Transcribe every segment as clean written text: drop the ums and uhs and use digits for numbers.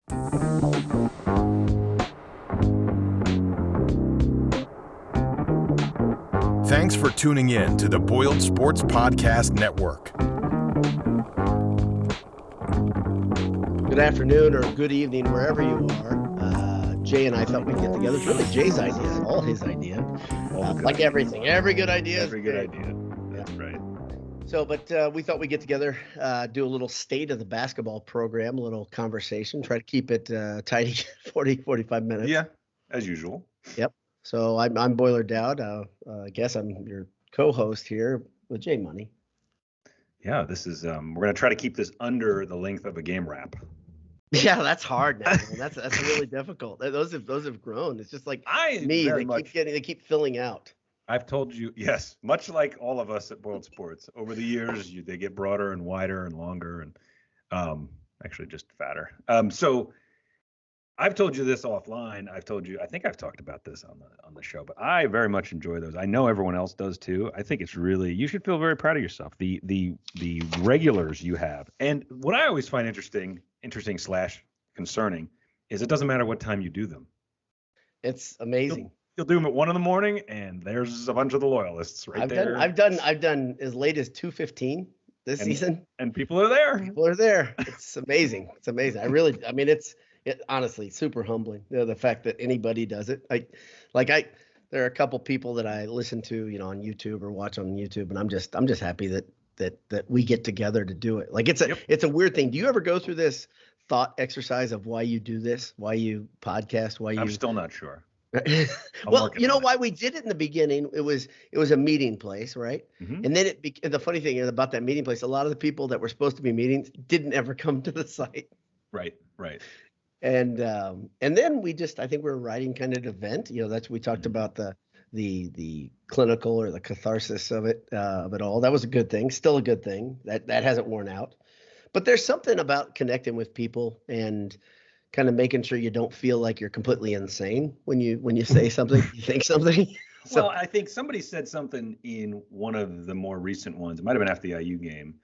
Thanks for tuning in to the Boiled Sports Podcast Network. Good afternoon or good evening, wherever you are. Jay and I thought we'd get together. It's really Jay's idea, all his idea. Like everything, every good idea. Every good idea. That's right. So, but we thought we'd get together, do a little state of the basketball program, a little conversation, try to keep it tidy, 40, 45 minutes. Yeah, as usual. Yep. So I'm Boilerdowd. I guess I'm your co-host here with Jay Money. Yeah, this is we're gonna try to keep this under the length of a game wrap. Yeah, that's hard now. That's really difficult. Those have grown. It's just like they keep filling out. I've told you, yes, much like all of us at Boiled Sports, over the years they get broader and wider and longer and actually just fatter. So I've told you this offline. I think I've talked about this on the show, but I very much enjoy those. I know everyone else does too. I think it's really, you should feel very proud of yourself. The regulars you have. And what I always find interesting / concerning is it doesn't matter what time you do them. It's amazing. You'll do them at 1 a.m. and there's a bunch of the loyalists there. I've done as late as 2:15 this season. And people are there. People are there. It's amazing. It's amazing. It honestly, super humbling. The fact that anybody does it. There are a couple people that I listen to, on YouTube or watch on YouTube, and I'm just happy that we get together to do it. Like it's a weird thing. Do you ever go through this thought exercise of why you do this, why you podcast, I'm still not sure. Well, why we did it in the beginning, it was a meeting place, right? Mm-hmm. And then the funny thing about that meeting place, a lot of the people that were supposed to be meetings didn't ever come to the site. Right. And then I think we're a writing kind of event. We talked about the clinical or the catharsis of it all. That was a good thing, still a good thing. That hasn't worn out. But there's something about connecting with people and kind of making sure you don't feel like you're completely insane when you say something, you think something. Well, I think somebody said something in one of the more recent ones. It might have been after the IU game.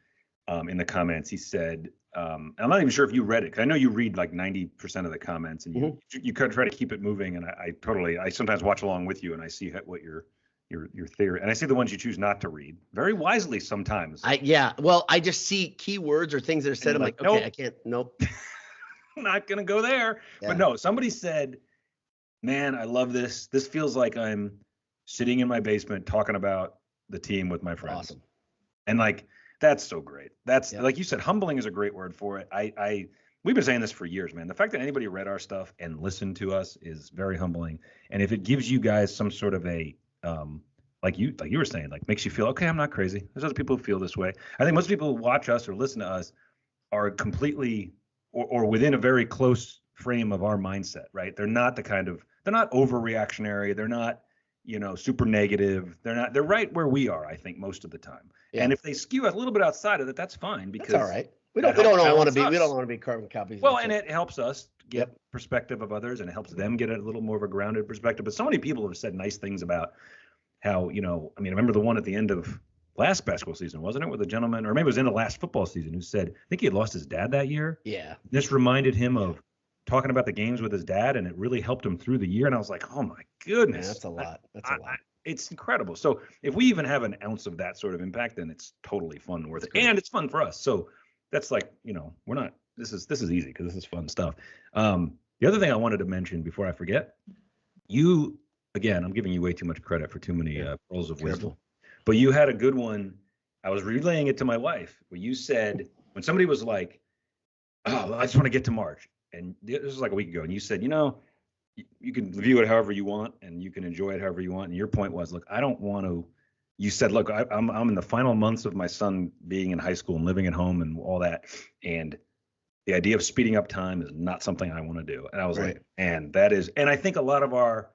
In the comments, he said, and I'm not even sure if you read it, because I know you read like 90% of the comments, and you kind of try to keep it moving. And I sometimes watch along with you, and I see what your theory, and I see the ones you choose not to read very wisely sometimes. I just see keywords or things that are said. I'm like, okay, nope. I can't. Nope. I'm not gonna go there. Yeah. But no, somebody said, man, I love this. This feels like I'm sitting in my basement talking about the team with my friends. Awesome. And that's so great. That's like you said, humbling is a great word for it. We've been saying this for years, man. The fact that anybody read our stuff and listened to us is very humbling. And if it gives you guys some sort of a, like you were saying, like makes you feel, okay, I'm not crazy. There's other people who feel this way. I think most people who watch us or listen to us are completely or within a very close frame of our mindset, right? They're not they're not overreactionary. They're not, super negative. They're right where we are, I think, most of the time. Yeah. And if they skew a little bit outside of it, that's fine, because that's all right. We don't want to be carbon copies. Well, and it helps us get perspective of others, and it helps them get a little more of a grounded perspective. But so many people have said nice things about how, I remember the one at the end of last basketball season, wasn't it, with a gentleman, or maybe it was in the last football season, who said, I think he had lost his dad that year. Yeah. This reminded him of talking about the games with his dad, and it really helped him through the year. And I was like, oh my goodness. Yeah, that's a lot. That's a lot. It's incredible. So if we even have an ounce of that sort of impact, then it's totally fun, worth it. And it's fun for us. So that's we're not, this is easy because this is fun stuff. The other thing I wanted to mention before I forget, again, I'm giving you way too much credit for too many pearls of wisdom, but you had a good one. I was relaying it to my wife, where you said, when somebody was like, oh, I just want to get to March. And this was like a week ago. And you said, you can view it however you want, and you can enjoy it however you want. And your point was, look, I don't want to. You said, look, I'm in the final months of my son being in high school and living at home and all that, and the idea of speeding up time is not something I want to do. And I was like, and that is, and I think a lot of our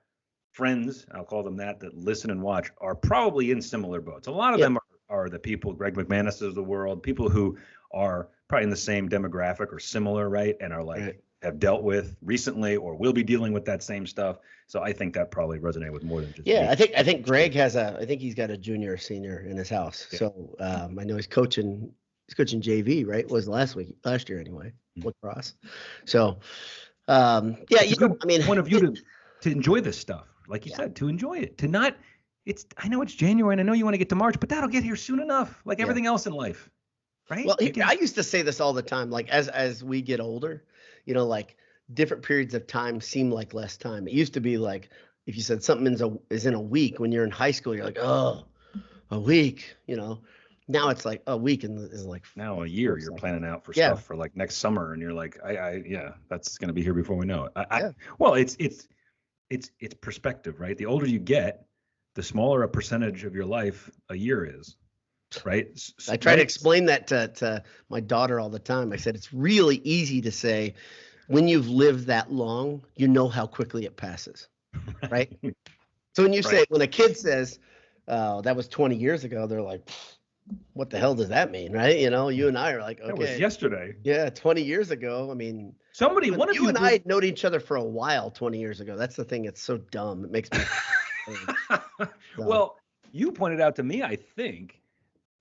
friends, I'll call them that listen and watch, are probably in similar boats. A lot of them are the people, Greg McManus of the world, people who are probably in the same demographic or similar, right? And are like, have dealt with recently or will be dealing with that same stuff. So I think that probably resonated with more than just me. I think Greg has I think he's got a junior or senior in his house. So I know he's coaching He's coaching JV, right? Was last year anyway, lacrosse. So, yeah, it's a good point of view to enjoy this stuff, like you said, to enjoy it, to not. I know it's January, and I know you want to get to March, but that'll get here soon enough, like everything else in life, right? Well, I used to say this all the time, like as we get older, like different periods of time seem like less time. It used to be like if you said something is in a week when you're in high school, you're like, oh, a week, Now it's like a week is like now a year. You're planning out for stuff for like next summer, and you're like, that's gonna be here before we know it. Well, it's perspective, right? The older you get, the smaller a percentage of your life a year is, right? I try to explain that to my daughter all the time. I said it's really easy to say when you've lived that long, you know how quickly it passes, right? So when you say when a kid says that was 20 years ago, they're like, what the hell does that mean, right? You and I are like, okay, that was yesterday. Yeah, 20 years ago. I mean, one of you and I had known each other for a while 20 years ago. That's the thing. It's so dumb. It makes me. Well, you pointed out to me, I think,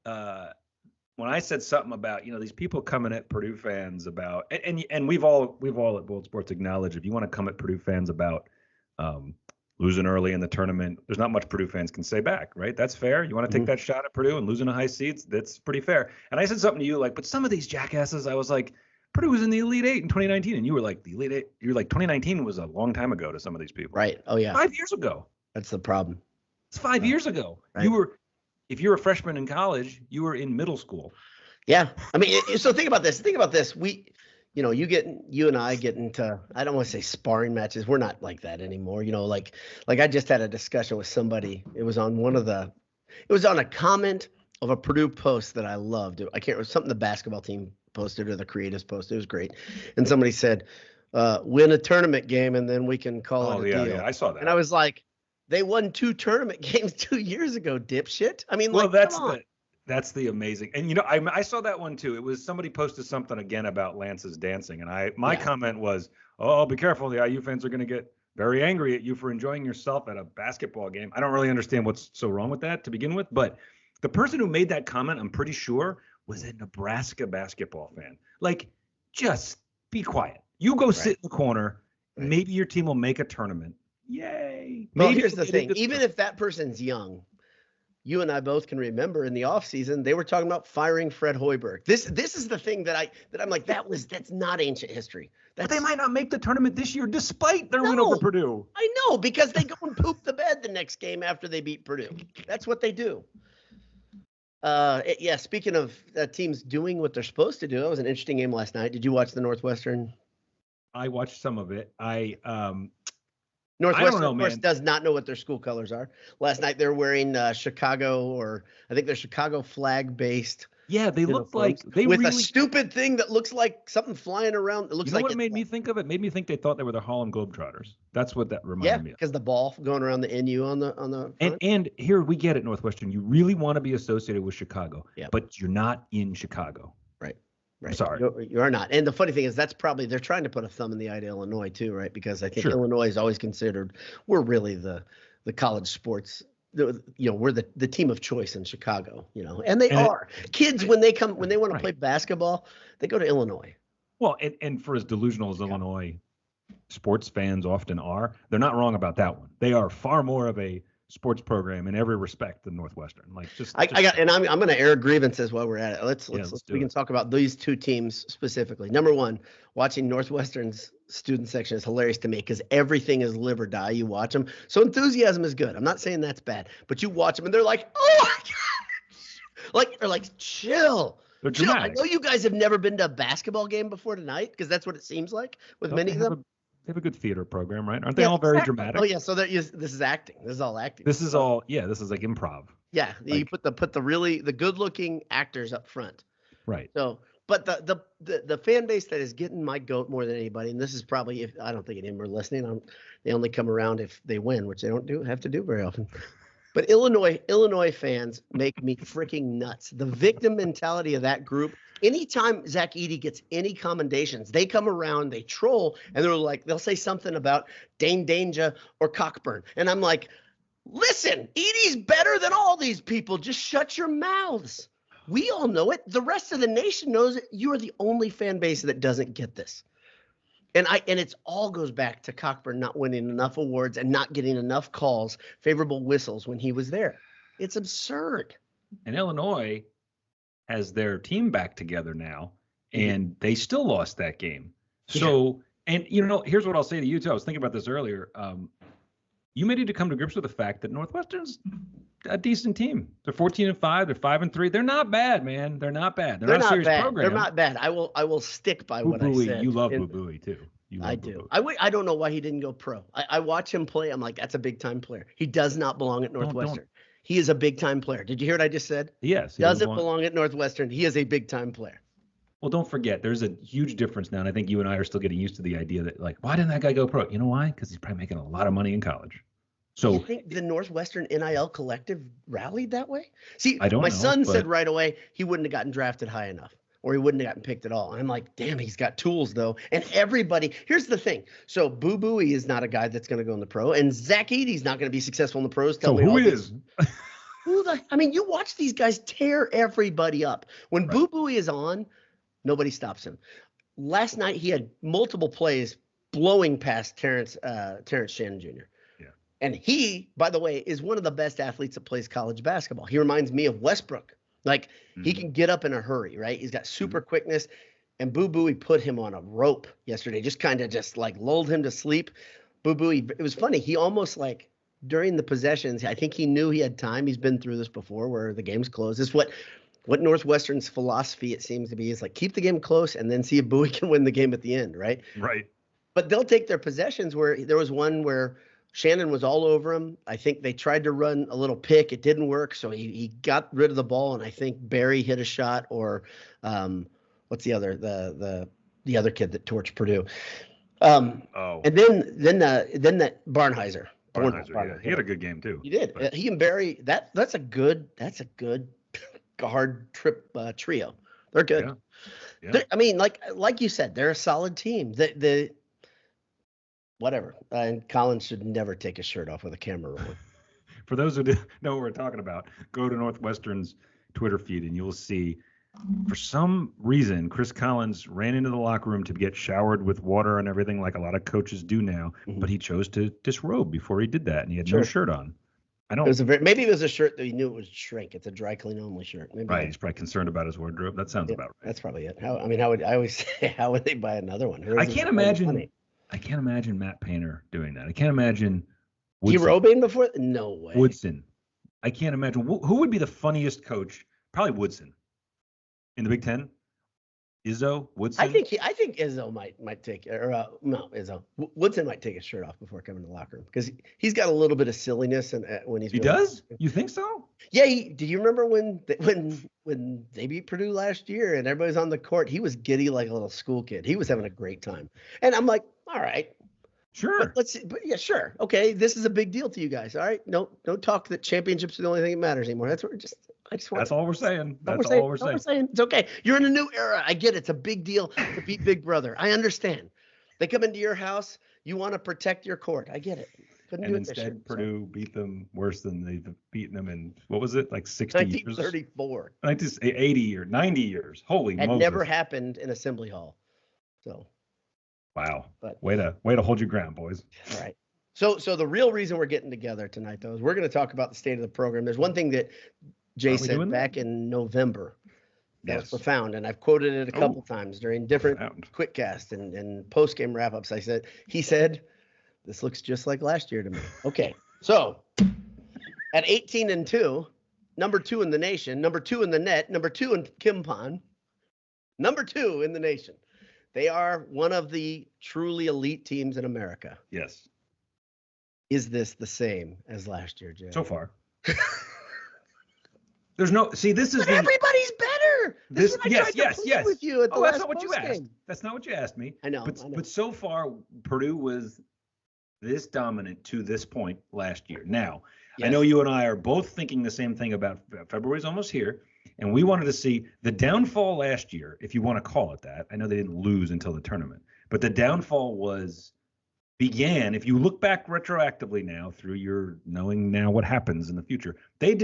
when I said something about these people coming at Purdue fans about, and we've all at Bold Sports acknowledged, if you want to come at Purdue fans about losing early in the tournament, there's not much Purdue fans can say back, right? That's fair. You want to take that shot at Purdue and losing a high seeds, that's pretty fair. And I said something to you like, but some of these jackasses, I was like, Purdue was in the Elite Eight in 2019, and you were like, the Elite Eight. You were like, 2019 was a long time ago to some of these people. Right. Oh yeah. 5 years ago. That's the problem. It's 5 years ago. Right. If you're a freshman in college, you were in middle school. Yeah. I mean, so think about this. You and I get into, I don't want to say sparring matches. We're not like that anymore. Like I just had a discussion with somebody. It was on a comment of a Purdue post that I loved. It was something the basketball team posted or the creatives posted. It was great. And somebody said, win a tournament game and then we can call it a deal. Yeah, I saw that. And I was like, they won 2 tournament games 2 years ago, dipshit. I mean, that's the amazing. And I saw that one too. It was somebody posted something again about Lance's dancing, and my comment was, "Oh, be careful! The IU fans are going to get very angry at you for enjoying yourself at a basketball game." I don't really understand what's so wrong with that to begin with, but the person who made that comment, I'm pretty sure, was a Nebraska basketball fan. Like, just be quiet. You go sit in the corner. Right. Maybe your team will make a tournament. Yay! Well, here's the thing. Even if that person's young, you and I both can remember in the offseason, they were talking about firing Fred Hoiberg. This is the thing that I'm like, that's not ancient history. But they might not make the tournament this year despite their win over Purdue. I know, because they go and poop the bed the next game after they beat Purdue. That's what they do. Speaking of teams doing what they're supposed to do, that was an interesting game last night. Did you watch the Northwestern? I watched some of it. Northwestern, of course, does not know what their school colors are. Last night they're wearing Chicago, or I think they're Chicago flag-based. Yeah, they look like a stupid thing that looks like something flying around. It looks like what made me think of it? Made me think they thought they were the Harlem Globetrotters. That's what that reminded me of. Because the ball going around the NU on the front. And here we get it, Northwestern. You really want to be associated with Chicago, but you're not in Chicago. Right. Sorry. You are not. And the funny thing is they're trying to put a thumb in the eye to Illinois too, right? Because I think Illinois is always considered, we're really the college sports, we're the team of choice in Chicago, and they are. Kids, when they want to play basketball, they go to Illinois. Well, and for as delusional as Illinois sports fans often are, they're not wrong about that one. They are far more of a sports program in every respect than Northwestern. I'm going to air grievances while we're at it. We can talk about these two teams specifically. Number one, watching Northwestern's student section is hilarious to me because everything is live or die. You watch them. So enthusiasm is good. I'm not saying that's bad, but you watch them and they're like, oh my God. They're like, chill. They're dramatic. I know you guys have never been to a basketball game before tonight because that's what it seems like with many of them. They have a good theater program, right? Aren't they all very dramatic? Oh yeah, so this is acting. This is all acting. This is like improv. Yeah, you put the good-looking actors up front. Right. So, but the fan base that is getting my goat more than anybody, and this is probably, I don't think any of them are listening. They only come around if they win, which they don't have to do very often. But Illinois fans make me freaking nuts. The victim mentality of that group. Anytime Zach Edey gets any commendations, they come around, they troll, and they'll say something about Dane Danger or Cockburn. And I'm like, listen, Edey's better than all these people. Just shut your mouths. We all know it. The rest of the nation knows it. You are the only fan base that doesn't get this. And it's all goes back to Cockburn not winning enough awards and not getting enough calls, favorable whistles when he was there. It's absurd. And Illinois has their team back together now, and they still lost that game. So, and here's what I'll say to you too. I was thinking about this earlier. You may need to come to grips with the fact that Northwestern's a decent team. They're 14-5. They're 5-3. They're not bad, man. They're not bad. They're not a serious bad. program. They're not bad. I will stick by what I said. You love Boo-Booey too. I do. I don't know why he didn't go pro. I watch him play. I'm like, that's a big time player. He does not belong at Northwestern. He is a big time player. Did you hear what I just said? Yes. He doesn't belong at Northwestern. He is a big time player. Well, don't forget, there's a huge difference now, and I think you and I are still getting used to the idea that, like, why didn't that guy go pro? You know why? Because he's probably making a lot of money in college. So you think the Northwestern NIL collective rallied that way? See, I don't know, son said right away he wouldn't have gotten drafted high enough, or he wouldn't have gotten picked at all. And I'm like, damn, he's got tools though. And everybody, here's the thing. So Boo Booey is not a guy that's going to go in the pro, and Zach Edey's not going to be successful in the pros. Tell me who is. You watch these guys tear everybody up. When Boo Booey is on, nobody stops him. Last night he had multiple plays blowing past Terrence Shannon Jr. Yeah. And he, by the way, is one of the best athletes that plays college basketball. He reminds me of Westbrook. Like he can get up in a hurry, right? He's got super quickness. And Boo Booey put him on a rope yesterday, just like lulled him to sleep. Boo Booey, it was funny. He almost like during the possessions, I think he knew he had time. He's been through this before where the game's closed. It's what Northwestern's philosophy, it seems to be, is like keep the game close and then see if Bowie can win the game at the end, right? Right. But they'll take their possessions where there was one where Shannon was all over him. I think they tried to run a little pick. It didn't work, so he got rid of the ball, and I think Barry hit a shot, or what's the other the other kid that torched Purdue. And then that Barnheiser. Yeah. He had a good game too. He did. He and Barry. That's a good guard trio. They're good. Yeah. I mean, like you said, they're a solid team. The whatever. And Collins should never take his shirt off with a camera rolling. For those who know what we're talking about, go to Northwestern's Twitter feed and you'll see. For some reason, Chris Collins ran into the locker room to get showered with water and everything like a lot of coaches do now, but he chose to disrobe before he did that, and he had no shirt on. Maybe it was a shirt that he knew it would shrink. It's a dry clean only shirt. Maybe he's probably concerned about his wardrobe. That sounds about right. That's probably it. How would they buy another one? I can't imagine Matt Painter doing that. I can't imagine derobing before. No way. Woodson. I can't imagine who would be the funniest coach. Probably Woodson. In the Big Ten, Izzo, Woodson. I think Izzo might take Izzo. Woodson might take his shirt off before coming to the locker room because he's got a little bit of silliness and when he's. He does? You think so? Yeah. Do you remember when they beat Purdue last year and everybody's on the court? He was giddy like a little school kid. He was having a great time, and I'm like, all right. Sure. Sure. Okay, this is a big deal to you guys. All right. Don't talk that championships are the only thing that matters anymore. That's what That's all we're saying. That's all we're saying. It's okay. You're in a new era. I get it. It's a big deal to beat Big Brother. I understand. They come into your house. You want to protect your court. I get it. Couldn't do it this year. Purdue beat them worse than they've beaten them in, what was it, like 60 years? 1934. 80 or 90 years. Holy Moses. That never happened in Assembly Hall. So. Wow. But way to hold your ground, boys. All right. So the real reason we're getting together tonight, though, is we're going to talk about the state of the program. There's one thing that Jay said back in November that was profound, and I've quoted it a couple times during different quickcast and post-game wrap-ups. He said, this looks just like last year to me. Okay, so at 18-2, number 2 in the nation, number 2 in the net, number 2 in Kimpon, number 2 in the nation. They are one of the truly elite teams in America. Yes. Is this the same as last year, Jay? So far. There's no this is everybody's better. Yes. With you at the that's not what you asked. That's not what you asked me. I know. But so far, Purdue was this dominant to this point last year. Now, I know you and I are both thinking the same thing about February's almost here, and we wanted to see the downfall last year, if you want to call it that. I know they didn't lose until the tournament, but the downfall began, if you look back retroactively now through your knowing now what happens in the future, they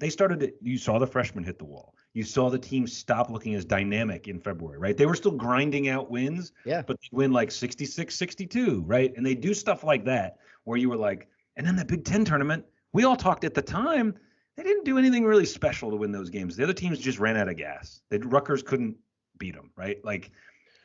started it. You saw the freshmen hit the wall. You saw the team stop looking as dynamic in February, right? They were still grinding out wins, but they win like 66-62, right? And they do stuff like that where you were like, and then the Big Ten tournament, we all talked at the time, they didn't do anything really special to win those games. The other teams just ran out of gas. Rutgers couldn't beat them, right? Like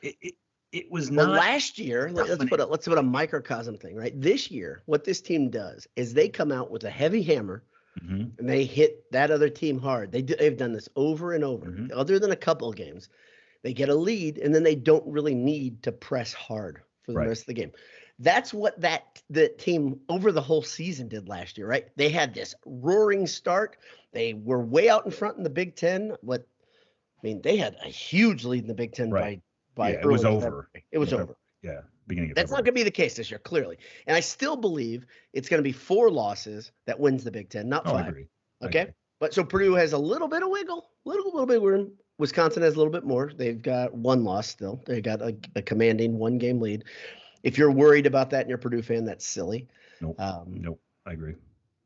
it was not. Well, last year, let's put a microcosm thing, right? This year, what this team does is they come out with a heavy hammer. And they hit that other team hard. They've done this over and over. Other than a couple of games, they get a lead, and then they don't really need to press hard for the rest of the game. That's what the team over the whole season did last year, right? They had this roaring start. They were way out in front in the Big Ten. They had a huge lead in the Big Ten by it was over. It was over. Yeah. Beginning of That's not going to be the case this year, clearly. And I still believe it's going to be 4 losses that wins the Big Ten, not 5. I agree. Okay? But so Purdue has a little bit of wiggle, little bit of room. Wisconsin has a little bit more. They've got 1 loss still. They got a commanding 1-game lead. If you're worried about that and you're a Purdue fan, that's silly. Nope. I agree.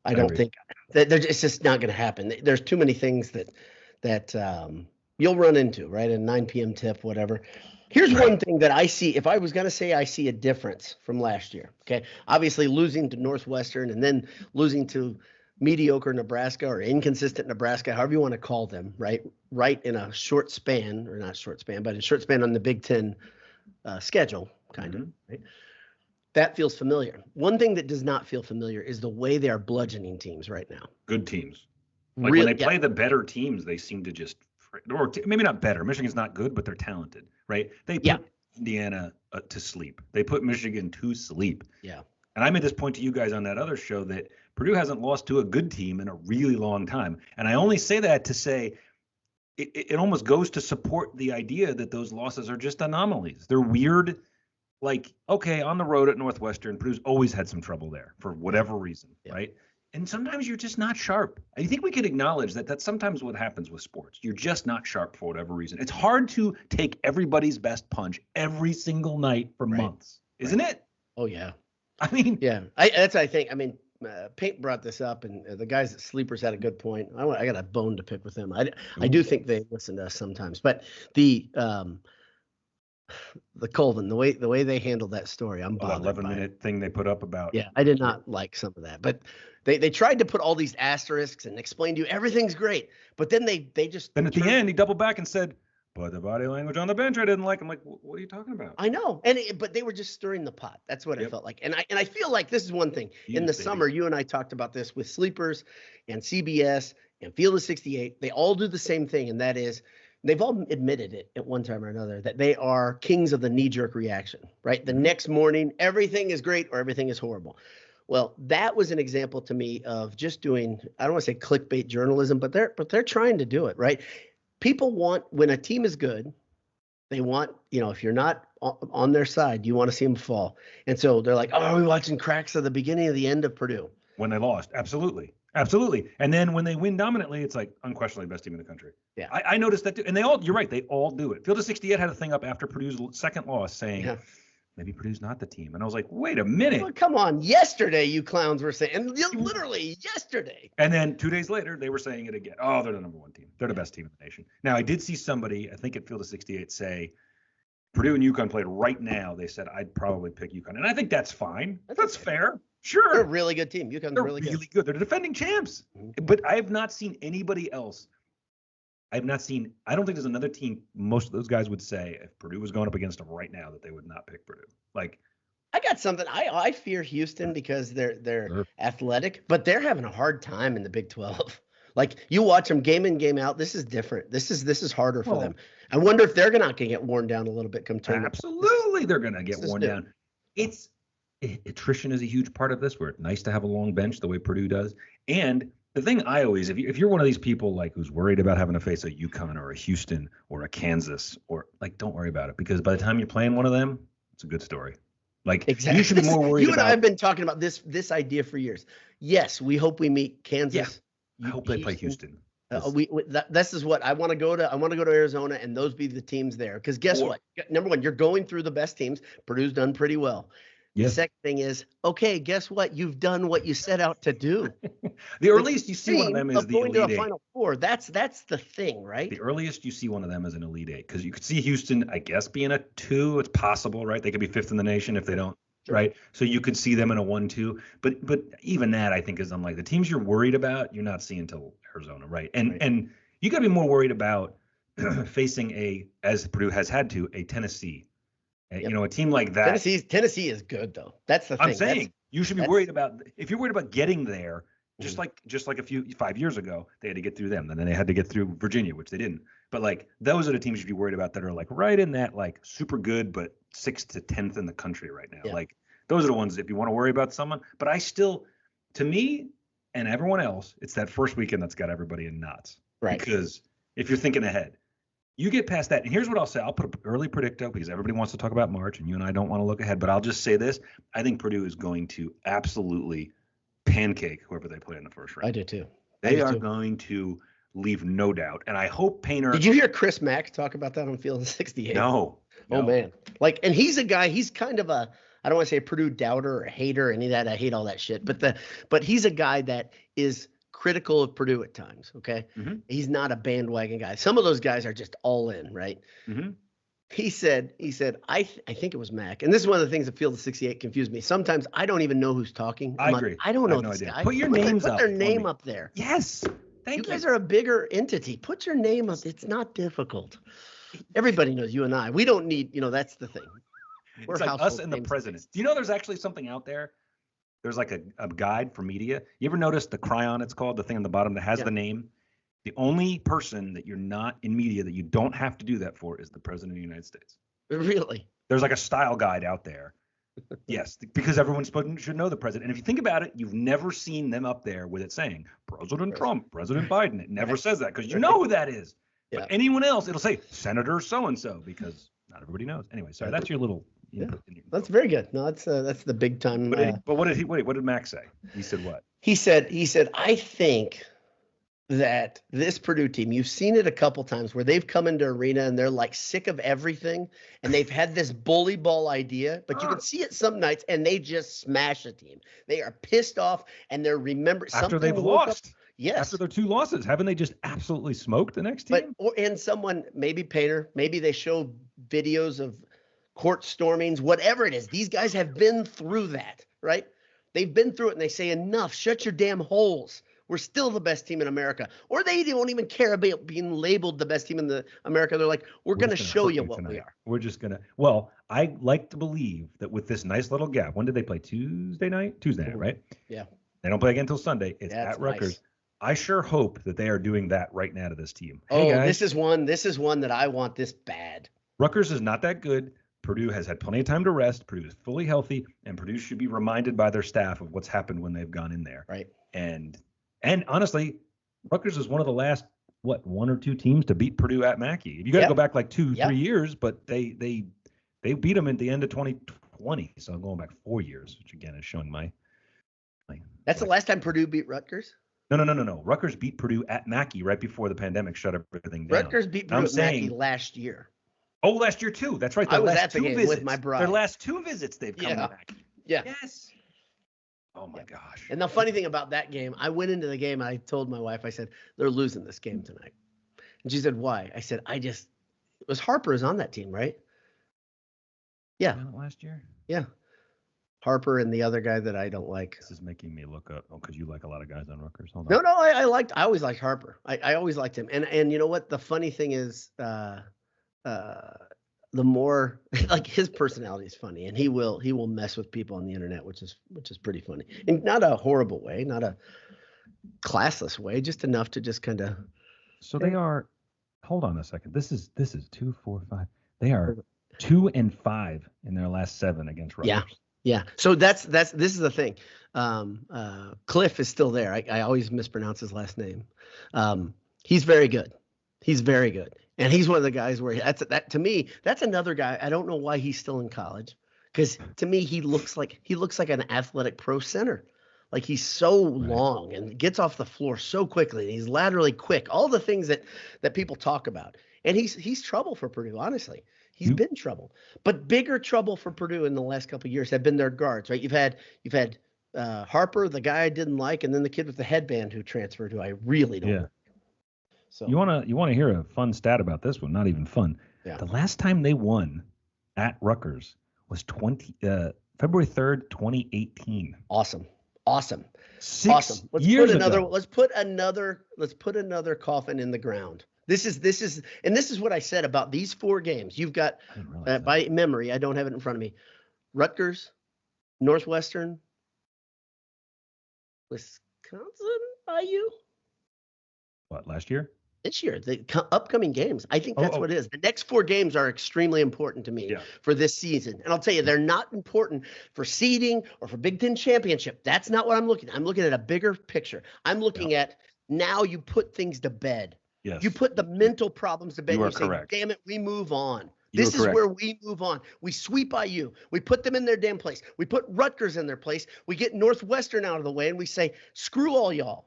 I don't think that it's just not going to happen. There's too many things that you'll run into, right? A 9 p.m. tip, whatever. Here's one thing that I see. If I was going to say I see a difference from last year, okay? Obviously losing to Northwestern and then losing to mediocre Nebraska or inconsistent Nebraska, however you want to call them, right? Right in a short span, or not short span, but a short span on the Big Ten schedule, kind of, right? That feels familiar. One thing that does not feel familiar is the way they are bludgeoning teams right now. Good teams. Like when they play the better teams, they seem to just or maybe not better. Michigan's not good, but they're talented, right? They put Indiana to sleep. They put Michigan to sleep. Yeah. And I made this point to you guys on that other show that Purdue hasn't lost to a good team in a really long time. And I only say that to say it almost goes to support the idea that those losses are just anomalies. They're weird. Like, okay, on the road at Northwestern, Purdue's always had some trouble there for whatever reason, right? And sometimes you're just not sharp. I think we can acknowledge that that's sometimes what happens with sports. You're just not sharp for whatever reason. It's hard to take everybody's best punch every single night for months, isn't it? Oh, yeah. I mean, Pink brought this up, and the guys at Sleepers had a good point. I got a bone to pick with them. I do think they listen to us sometimes, but the Colvin, the way they handled that story, I'm bothered. 11-minute thing they put up about. Yeah, I did not like some of that, but they tried to put all these asterisks and explain to you everything's great, but then they just. Then at the end, he doubled back and said, "But the body language on the bench, I didn't like." I'm like, "What are you talking about?" I know, but they were just stirring the pot. That's what it felt like, and I feel like this is one thing. In the summer, you and I talked about this with Sleepers and CBS and Field of 68. They all do the same thing, and that is. They've all admitted it at one time or another that they are kings of the knee-jerk reaction, right? The next morning, everything is great or everything is horrible. Well, that was an example to me of just doing, I don't want to say clickbait journalism, but they're trying to do it, right? People want, when a team is good, they want, if you're not on their side, you want to see them fall. And so they're like, oh, are we watching cracks of the beginning of the end of Purdue? When they lost, absolutely. Absolutely. And then when they win dominantly, it's like unquestionably best team in the country. Yeah. I noticed that too. And you're right, they all do it. Field of 68 had a thing up after Purdue's second loss saying, maybe Purdue's not the team. And I was like, wait a minute. Well, come on. Yesterday, you clowns were saying, and literally yesterday. And then 2 days later, they were saying it again. Oh, they're the number 1 team. They're the best team in the nation. Now, I did see somebody, I think at Field of 68, say, Purdue and UConn played right now. They said, I'd probably pick UConn. And I think that's fine. That's fair. Sure. They're a really good team. UConn's really good. They're defending champs. But I have not seen anybody else. I don't think there's another team most of those guys would say if Purdue was going up against them right now that they would not pick Purdue. Like, I got something. I fear Houston because they're athletic, but they're having a hard time in the Big 12. Like, you watch them game in, game out. This is different. This is harder for them. I wonder if they're not going to get worn down a little bit come tournament. Absolutely, they're going to get worn down. Attrition is a huge part of this, where it's nice to have a long bench the way Purdue does. And the thing I always, if you're one of these people like who's worried about having to face a UConn or a Houston or a Kansas, or like, don't worry about it, because by the time you're playing one of them, it's a good story. Like, exactly. You should be more worried about. You and I have been talking about this idea for years. Yes, we hope we meet Kansas. Yeah, I hope they play Houston. This is what I want to go to. I want to go to Arizona, and those be the teams there. Because guess what? Number one, you're going through the best teams. Purdue's done pretty well. Yes. The second thing is, okay, guess what? You've done what you set out to do. The earliest you see one of them is the going to a Elite Eight. Final Four. That's the thing, right? The earliest you see one of them is an Elite Eight, because you could see Houston, I guess, being a 2. It's possible, right? They could be 5th in the nation if they don't, right? So you could see them in a 1-2. But even that, I think, is unlike the teams you're worried about. You're not seeing until Arizona, right? And you got to be more worried about facing as Purdue has had to, a Tennessee. You know, a team like that. Tennessee is good though. That's the thing. I'm saying you should be worried about, if you're worried about getting there, just like 5 years ago, they had to get through them, and then they had to get through Virginia, which they didn't. But like, those are the teams you'd be worried about that are like right in that like super good, but 6th to 10th in the country right now. Yeah. Like, those are the ones if you want to worry about someone. But I still, to me and everyone else, it's that first weekend that's got everybody in knots. Right. Because if you're thinking ahead, you get past that, and here's what I'll say. I'll put an early predicto because everybody wants to talk about March, and you and I don't want to look ahead. But I'll just say this. I think Purdue is going to absolutely pancake whoever they play in the first round. I do too. They are going to leave no doubt. And I hope Painter. Did you hear Chris Mack talk about that on Field 68? No. Oh, man. Like, and he's a guy, he's kind of a, I don't want to say a Purdue doubter or a hater or any of that. I hate all that shit. But he's a guy that is critical of Purdue at times. Okay. Mm-hmm. He's not a bandwagon guy. Some of those guys are just all in, right? Mm-hmm. He said, I think it was Mac. And this is one of the things that Field 68 confused me. Sometimes I don't even know who's talking. I agree. I don't know no this idea. guy. Put your names up. Put their name up there. Yes. Thank you. You guys are a bigger entity. Put your name up. It's not difficult. Everybody knows you and I. We don't need, that's the thing. It's like us and the president. Do you know there's actually something out there? There's like a guide for media. You ever notice the Cryon, it's called, the thing on the bottom that has the name? The only person that you're not in media that you don't have to do that for is the president of the United States. Really? There's like a style guide out there. Yes, because everyone should know the president. And if you think about it, you've never seen them up there with it saying President Trump, President Biden. It never says that because you know who that is. Yeah. But anyone else, it'll say Senator so-and-so because not everybody knows. Anyway, sorry, that's your little input. Yeah. That's very good. No, that's the big time. But what did Max say? He said what? He said, I think that this Purdue team, you've seen it a couple times where they've come into arena and they're like sick of everything and they've had this bully ball idea, but you can see it some nights and they just smash a team. They are pissed off and they're after they've lost. Yes. After their 2 losses, haven't they just absolutely smoked the next team? And someone, maybe Painter, maybe they show videos of court stormings, whatever it is. These guys have been through that, right? They've been through it and they say, enough, shut your damn holes. We're still the best team in America. Or they don't even care about being labeled the best team in America. They're like, we're going to show you what we are. We're just going to. Well, I like to believe that with this nice little gap, when did they play? Tuesday night, right? Yeah. They don't play again until Sunday. It's at Rutgers. Nice. I sure hope that they are doing that right now to this team. Hey guys, this is one that I want this bad. Rutgers is not that good. Purdue has had plenty of time to rest. Purdue is fully healthy, and Purdue should be reminded by their staff of what's happened when they've gone in there. Right. And honestly, Rutgers is one of the last, 1 or 2 teams to beat Purdue at Mackey. You got to go back like 2-3 years, but they beat them at the end of 2020. So I'm going back 4 years, which again is showing my. That's the last time Purdue beat Rutgers? No. Rutgers beat Purdue at Mackey right before the pandemic shut everything down. Rutgers beat Purdue at Mackey last year. Oh, last year too. That's right. I was at the game with my bride. Their last 2 visits they've come back. Yeah. Yes. Oh my gosh. And the funny thing about that game, I went into the game and I told my wife, I said, they're losing this game tonight. And she said, why? I said, it was Harper is on that team, right? Yeah. Last year? Yeah. Harper and the other guy that I don't like. This is making me look up. Oh, because you like a lot of guys on Rutgers. Hold on. No, I always liked Harper. I always liked him. And you know what? The funny thing is, the more like his personality is funny, and he will mess with people on the internet, which is pretty funny, and not a horrible way, not a classless way, just enough to just kind of. So they are. Hold on a second. This is 2, 4, 5. They are 2-5 in their last 7 against Rutgers. Yeah. So this is the thing. Cliff is still there. I always mispronounce his last name. He's very good. And he's one of the guys where to me, that's another guy. I don't know why he's still in college, because to me, he looks like an athletic pro center. Like he's so long and gets off the floor so quickly. And he's laterally quick, all the things that people talk about. And he's trouble for Purdue, honestly. He's been trouble. But bigger trouble for Purdue in the last couple of years have been their guards, right? You've had Harper, the guy I didn't like, and then the kid with the headband who transferred, who I really don't like. So you wanna hear a fun stat about this one? Not even fun. Yeah. The last time they won at Rutgers was February 3rd, 2018. Awesome. 6 Let's years put another. ago. Let's put another coffin in the ground. This is what I said about these 4 games. You've got by memory. I don't have it in front of me. Rutgers, Northwestern, Wisconsin, IU. What, last year? This year, the upcoming games. I think that's what it is. The next 4 games are extremely important to me for this season. And I'll tell you, they're not important for seeding or for Big Ten championship. That's not what I'm looking at. I'm looking at a bigger picture. I'm looking at now you put things to bed. Yes. You put the mental problems to bed. You are You say, correct. damn it, we move on. You This are is correct. where we move on. We sweep IU. We put them in their damn place. We put Rutgers in their place. We get Northwestern out of the way, and we say, screw all y'all.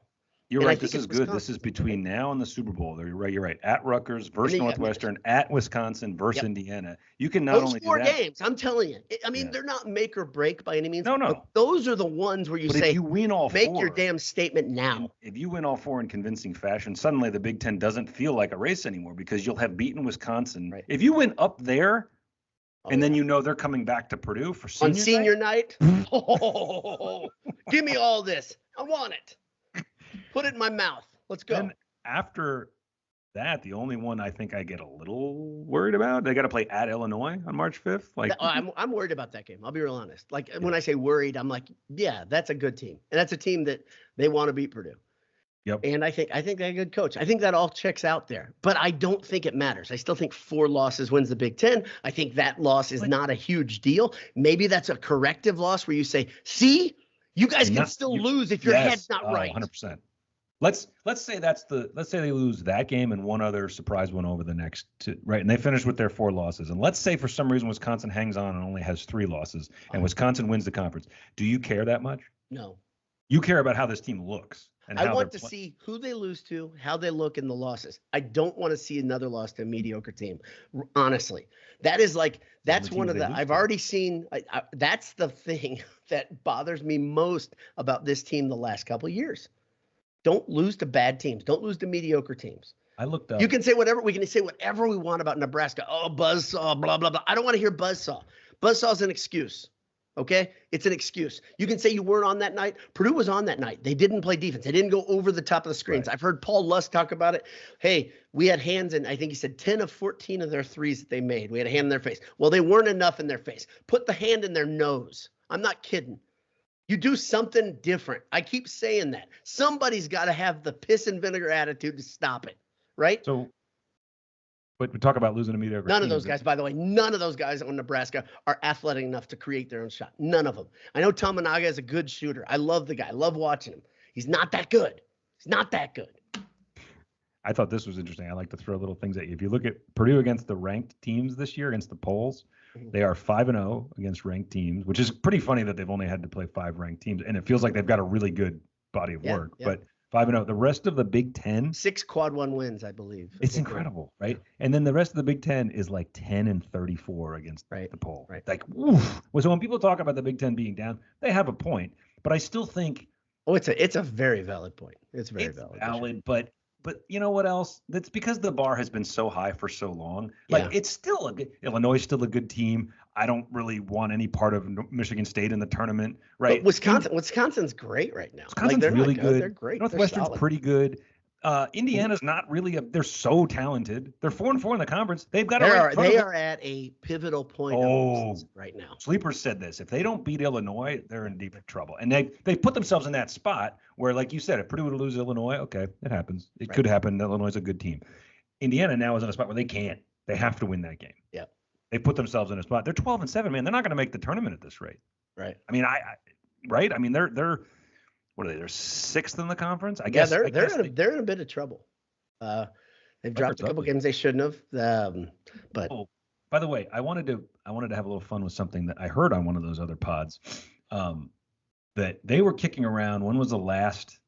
You're And I right. think This is it's good. This is between now and the Super Bowl. You're right. You're right. At Rutgers versus then you got Northwestern, at Wisconsin versus Indiana. You can not Those only 4 do that. games, I'm telling you. I mean, they're not make or break by any means. No. But those are the ones where you But say, if you win all make 4, your damn statement now. if you win all 4 in convincing fashion, suddenly the Big Ten doesn't feel like a race anymore because you'll have beaten Wisconsin. Right. If you win up there, and then they're coming back to Purdue for On senior night. Oh, give me all this. I want it. Put it in my mouth. Let's go. Then after that, the only one I think I get a little worried about, they got to play at Illinois on March 5th. Like, I'm worried about that game. I'll be real honest. Like when I say worried, I'm like, yeah, that's a good team. And that's a team that they want to beat Purdue. Yep. And I think they're a good coach. I think that all checks out there. But I don't think it matters. I still think 4 losses wins the Big Ten. I think that loss is not a huge deal. Maybe that's a corrective loss where you say, see, you guys can still lose if your head's not right. 100%. Let's say they lose that game and one other surprise one over the next 2, right? And they finish with their 4 losses. And let's say for some reason Wisconsin hangs on and only has 3 losses, and Wisconsin wins the conference. Do you care that much? No. You care about how this team looks. And I want to see who they lose to, how they look in the losses. I don't want to see another loss to a mediocre team. Honestly, that's one of the, I've already seen, that's the thing that bothers me most about this team the last couple of years. Don't lose to bad teams. Don't lose to mediocre teams. I looked up. We can say whatever we want about Nebraska. Oh, buzzsaw, blah, blah, blah. I don't want to hear buzzsaw. Buzzsaw is an excuse. Okay? It's an excuse. You can say you weren't on that night. Purdue was on that night. They didn't play defense. They didn't go over the top of the screens. Right. I've heard Paul Lusk talk about it. Hey, we had hands in, I think he said 10 of 14 of their threes that they made. We had a hand in their face. Well, they weren't enough in their face. Put the hand in their nose. I'm not kidding. You do something different. I keep saying that. Somebody's got to have the piss and vinegar attitude to stop it, right? So, but we talk about losing a mediocre None of those guys, by the way, none of those guys on Nebraska are athletic enough to create their own shot. None of them. I know Tominaga is a good shooter. I love the guy. I love watching him. He's not that good. He's not that good. I thought this was interesting. I like to throw little things at you. If you look at Purdue against the ranked teams this year, against the polls, they are 5-0 against ranked teams, which is pretty funny that they've only had to play 5 ranked teams. And it feels like they've got a really good body of work. Yeah. But 5-0, the rest of the Big Ten, 6 quad 1 wins, I believe. It's incredible, right? And then the rest of the Big Ten is like 10-34 against the poll. Right. Like, oof. So when people talk about the Big Ten being down, they have a point. But I still think, it's a very valid point. It's very valid. Sure. But you know what else? That's because the bar has been so high for so long. Like it's still Illinois is still a good team. I don't really want any part of Michigan State in the tournament, right? But Wisconsin's great right now. Wisconsin's really good. They're great. Northwestern's pretty good. Indiana's not really they're so talented. They're 4-4 in the conference. They've got they are at a pivotal point right now. Sleeper said this. If they don't beat Illinois, they're in deep trouble. And they put themselves in that spot where, like you said, if Purdue would lose Illinois, okay, it happens. It could happen. Illinois is a good team. Indiana now is in a spot where they can't. They have to win that game. Yeah. They put themselves in a spot. They're 12-7, man. They're not going to make the tournament at this rate. Right. I mean, right? I mean, they're what are they? They're 6th in the conference. I guess they're in a bit of trouble. They've dropped a couple games they shouldn't have. But by the way, I wanted to have a little fun with something that I heard on one of those other pods. That they were kicking around. When was the last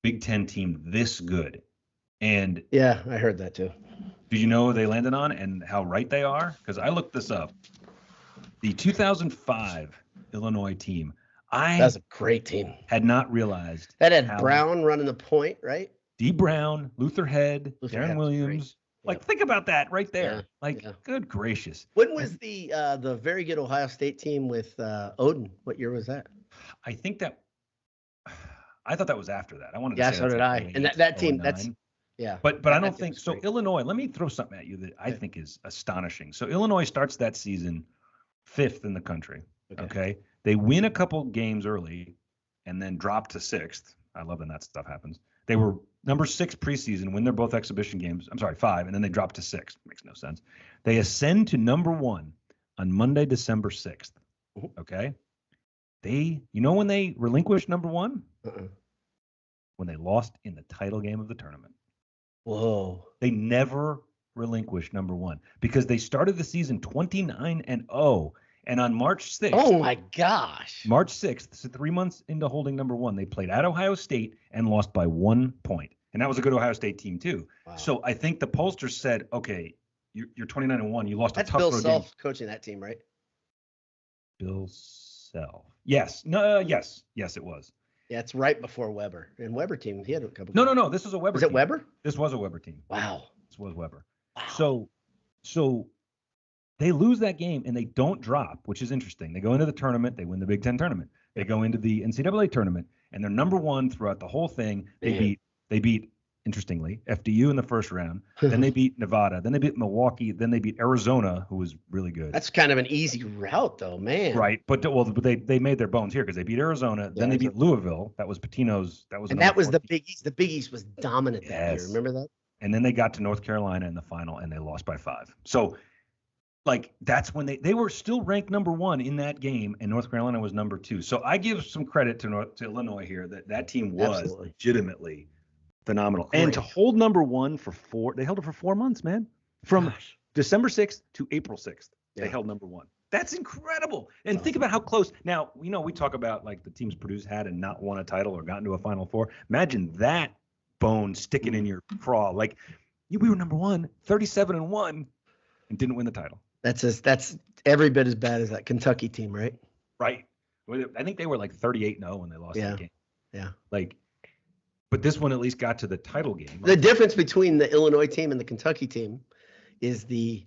Big Ten team this good? And yeah, I heard that too. do you know they landed on and how right they are? Because I looked this up. The 2005 Illinois team, That's a great team. had not realized That had how Brown running the point, right? D. Brown, Luther Head, Luther Darren Head was Williams. great. Like, think about that right there. Yeah, Like, yeah. good gracious. When was the very good Ohio State team with Odin? What year was that? I think that I thought that was after that. I wanted Yeah, to say so that's did like I. 08, And that team, 09. that's yeah. But that I don't team think was so. great. Illinois, let me throw something at you that I think is astonishing. So Illinois starts that season 5th in the country. Okay. They win a couple games early and then drop to 6th. I love when that stuff happens. They were number 6 preseason, win their both exhibition games. I'm sorry, 5, and then they drop to 6th. Makes no sense. They ascend to number 1 on Monday, December 6th. Okay. When they relinquished number 1? When they lost in the title game of the tournament. Whoa. They never relinquished number 1 because they started the season 29-0. And on March 6th, Oh my gosh. March 6th, so 3 months into holding number 1, they played at Ohio State and lost by 1 point. And that was a good Ohio State team too. Wow. So I think the pollsters said, okay, you're 29-1. You lost That's a tough Bill road Self game. coaching that team, right? Bill Self. Yes. No. Yes, it was. Yeah, it's right before Weber. And Weber team, he had a couple. No. This is a Weber. Was it team. Weber? This was a Weber team. Wow. This was Weber. Wow. So they lose that game and they don't drop, which is interesting. They go into the tournament, they win the Big Ten tournament. They go into the NCAA tournament, and they're number 1 throughout the whole thing. They beat, interestingly, FDU in the first round. Then they beat Nevada. Then they beat Milwaukee. Then they beat Arizona, who was really good. That's kind of an easy route, though, man. Right, but they made their bones here because they beat Arizona. Then they beat Louisville. That was Pitino's. That was the Big East. The Big East was dominant that year. Remember that? And then they got to North Carolina in the final, and they lost by 5. So, that's when they were still ranked number 1 in that game, and North Carolina was number 2. So I give some credit to Illinois here that team was legitimately phenomenal. Great. And to hold number 1 they held it for 4 months, man. From December 6th to April 6th, they held number 1. That's incredible. And think about how close. Now, we talk about the teams Purdue's had and not won a title or gotten to a Final Four. Imagine that bone sticking in your craw. We were number 1, 37-1, and didn't win the title. That's every bit as bad as that Kentucky team, right? Right. I think they were 38-0 when they lost that game. Yeah. But this one at least got to the title game. The difference between the Illinois team and the Kentucky team is the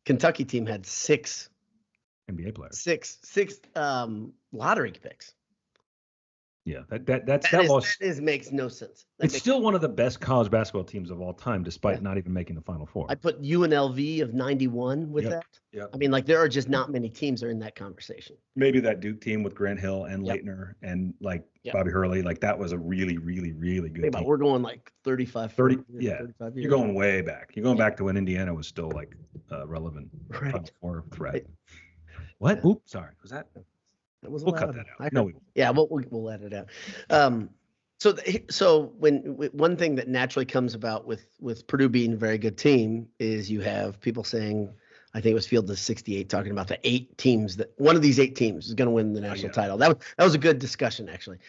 Kentucky team had 6 NBA players. Six lottery picks. Yeah, that makes no sense. It's still one of the best college basketball teams of all time, despite not even making the Final Four. I put UNLV of 91 with that. Yeah. I mean, there are just not many teams that are in that conversation. Maybe that Duke team with Grant Hill and Leitner and Bobby Hurley, that was a really, really, really good team. We're going 35, 30. 40 Yeah, 35 years. You're going way back. You're going back to when Indiana was still relevant Final Four threat. Right. What? Yeah. Oops, sorry. Was that? We'll cut that out. No, we won't. Yeah, we'll edit it out. So when one thing that naturally comes about with Purdue being a very good team is you have people saying, I think it was Field of 68 talking about the 8 teams that one of these 8 teams is going to win the national title. That was a good discussion actually,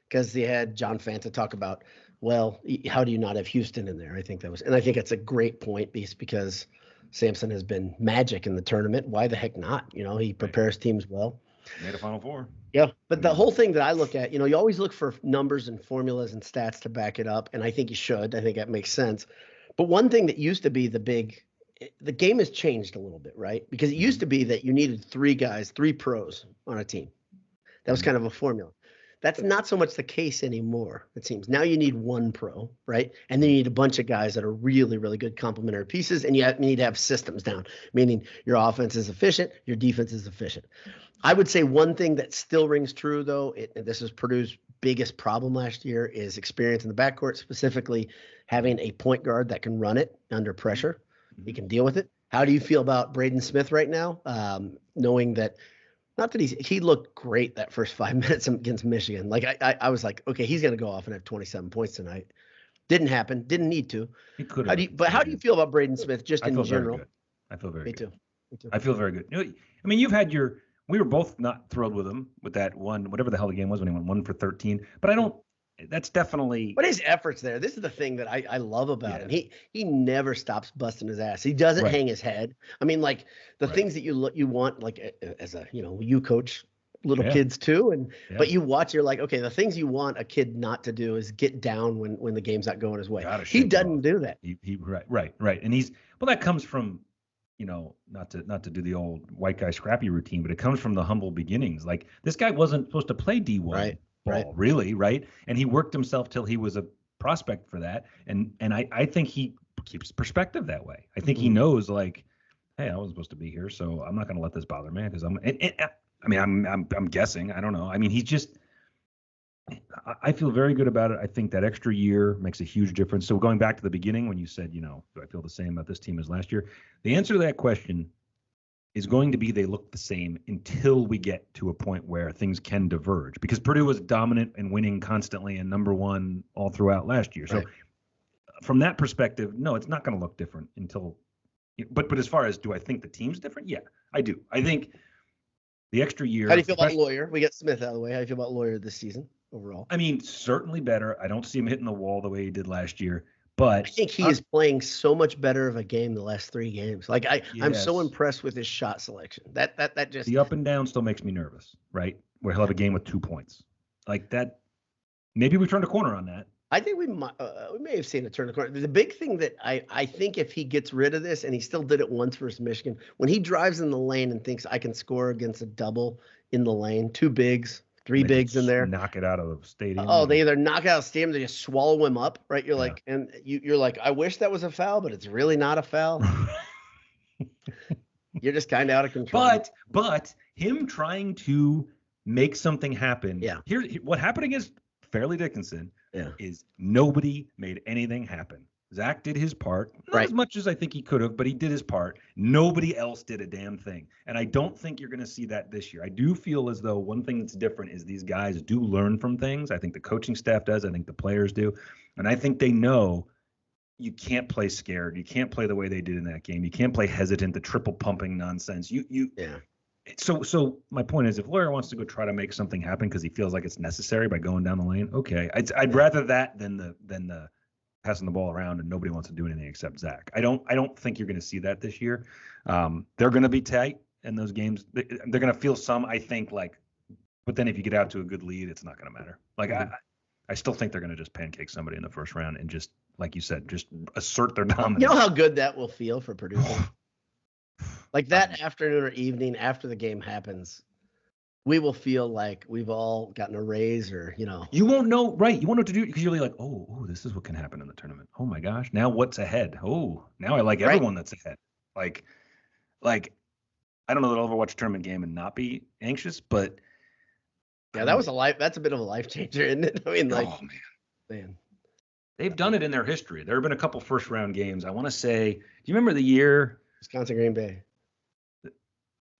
because they had John Fanta talk about, well, how do you not have Houston in there? I think that's a great point because Sampson has been magic in the tournament. Why the heck not? He prepares teams well. Made a Final Four. Yeah, but the whole thing that I look at, you always look for numbers and formulas and stats to back it up, and I think you should. I think that makes sense. But one thing that used to be the game has changed a little bit, right? Because it used to be that you needed 3 pros on a team. That was kind of a formula. That's not so much the case anymore, it seems. Now you need 1 pro, right? And then you need a bunch of guys that are really, really good complementary pieces, and you need to have systems down, meaning your offense is efficient, your defense is efficient. I would say one thing that still rings true, though, and this is Purdue's biggest problem last year, is experience in the backcourt, specifically having a point guard that can run it under pressure. He can deal with it. How do you feel about Braden Smith right now, knowing that not that he looked great that first 5 minutes against Michigan. I was like, okay, he's going to go off and have 27 points tonight. Didn't happen. Didn't need to. He could. How do you feel about Braden Smith just in general? I feel very good. Me too. I feel very good. I mean, you've had we were both not thrilled with him with that one, whatever the hell the game was when he went 1 for 13. But I don't that's definitely. But his efforts there. This is the thing that I love about Yeah. him. He never stops busting his ass. He doesn't hang his head. I mean, like the things that you want, like as a you coach little kids too, but you watch, you're like, okay, the things you want a kid not to do is get down when the game's not going his way. He doesn't do that. He right, and that comes from, not to do the old white guy scrappy routine, but it comes from the humble beginnings. Like this guy wasn't supposed to play D1 ball, really, right? And he worked himself till he was a prospect for that, and I think he keeps perspective that way. I think he knows, like, hey, I wasn't supposed to be here, so I'm not going to let this bother me because I'm guessing. I don't know. I mean, he's just. I feel very good about it. I think that extra year makes a huge difference. So going back to the beginning, when you said, do I feel the same about this team as last year? The answer to that question is going to be they look the same until we get to a point where things can diverge, because Purdue was dominant and winning constantly and number one all throughout last year. So from that perspective, no, it's not going to look different until. But as far as, do I think the team's different? Yeah, I do. I think the extra year. How do you feel about Lawyer? We got Smith out of the way. How do you feel about Lawyer this season overall? I mean, certainly better. I don't see him hitting the wall the way he did last year, but I think he is playing so much better of a game the last 3 games. Like I'm so impressed with his shot selection. That just the up and down still makes me nervous, right? Where he'll have a game with 2 points like that. Maybe we turned a corner on that. I think we may have seen a turn the corner. The big thing that I think if he gets rid of this, and he still did it once versus Michigan, when he drives in the lane and thinks I can score against a double in the lane, 2 bigs, 3 bigs in there, knock it out of the stadium. Oh, they either knock out of the stadium, they just swallow him up, right? You're like, and you're like, I wish that was a foul, but it's really not a foul. You're just kind of out of control. But him trying to make something happen. Yeah. Here, what happened against Fairleigh Dickinson is nobody made anything happen. Zach did his part, not as much as I think he could have, but he did his part. Nobody else did a damn thing. And I don't think you're going to see that this year. I do feel as though one thing that's different is these guys do learn from things. I think the coaching staff does. I think the players do. And I think they know you can't play scared. You can't play the way they did in that game. You can't play hesitant, the triple pumping nonsense. So my point is, if Lawyer wants to go try to make something happen because he feels like it's necessary by going down the lane, okay. I'd rather that than the passing the ball around and nobody wants to do anything except Zach. I don't think you're going to see that this year. They're going to be tight in those games. They're going to feel some, I think, but then if you get out to a good lead, it's not going to matter. I still think they're going to just pancake somebody in the first round and just, like you said, just assert their dominance. You know how good that will feel for Purdue? Like that afternoon or evening after the game happens, we will feel like we've all gotten a raise, or you won't know, right? You won't know what to do because you're like, oh, this is what can happen in the tournament. Oh my gosh, now what's ahead? Oh, now I like everyone that's ahead. Like I don't know that I'll ever watch a tournament game and not be anxious, but yeah, that's a bit of a life changer, isn't it? I mean, man, they've done it in their history. There have been a couple first round games. I want to say, do you remember the year Wisconsin Green Bay?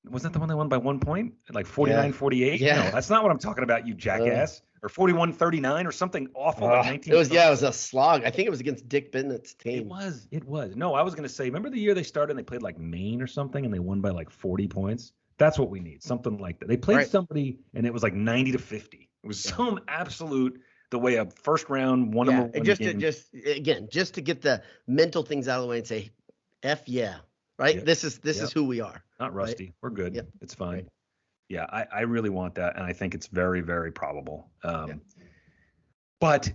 Was that the one they won by 1 point? Like 49-48? Yeah. No, that's not what I'm talking about, you jackass. Or 41-39 or something awful. Like 19. It was a slog. I think it was against Dick Bennett's team. It was. No, I was going to say, remember the year they started and they played like Maine or something and they won by like 40 points? That's what we need. Something like that. They played somebody and it was like 90-50. It was some absolute, the way a first round one number one just to get the mental things out of the way and say, F yeah. Right. Yep. This is who we are. Not rusty. Right? We're good. Yep. It's fine. Right. Yeah. I really want that. And I think it's very, very probable. But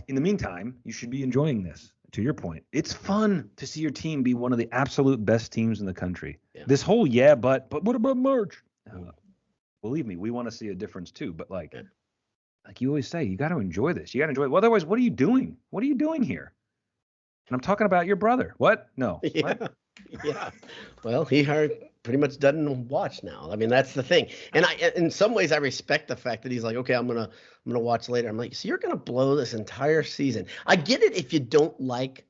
in the meantime, you should be enjoying this. To your point, it's fun to see your team be one of the absolute best teams in the country. Yeah. This whole, but what about March? Believe me, we want to see a difference too. But like you always say, you got to enjoy this. You got to enjoy it. Well, otherwise, what are you doing? What are you doing here? And I'm talking about your brother. What? No. Yeah. What? Yeah. Well, he pretty much doesn't watch now. I mean, that's the thing. And in some ways, I respect the fact that he's like, okay, I'm gonna watch later. I'm like, so you're gonna blow this entire season. I get it if you don't like.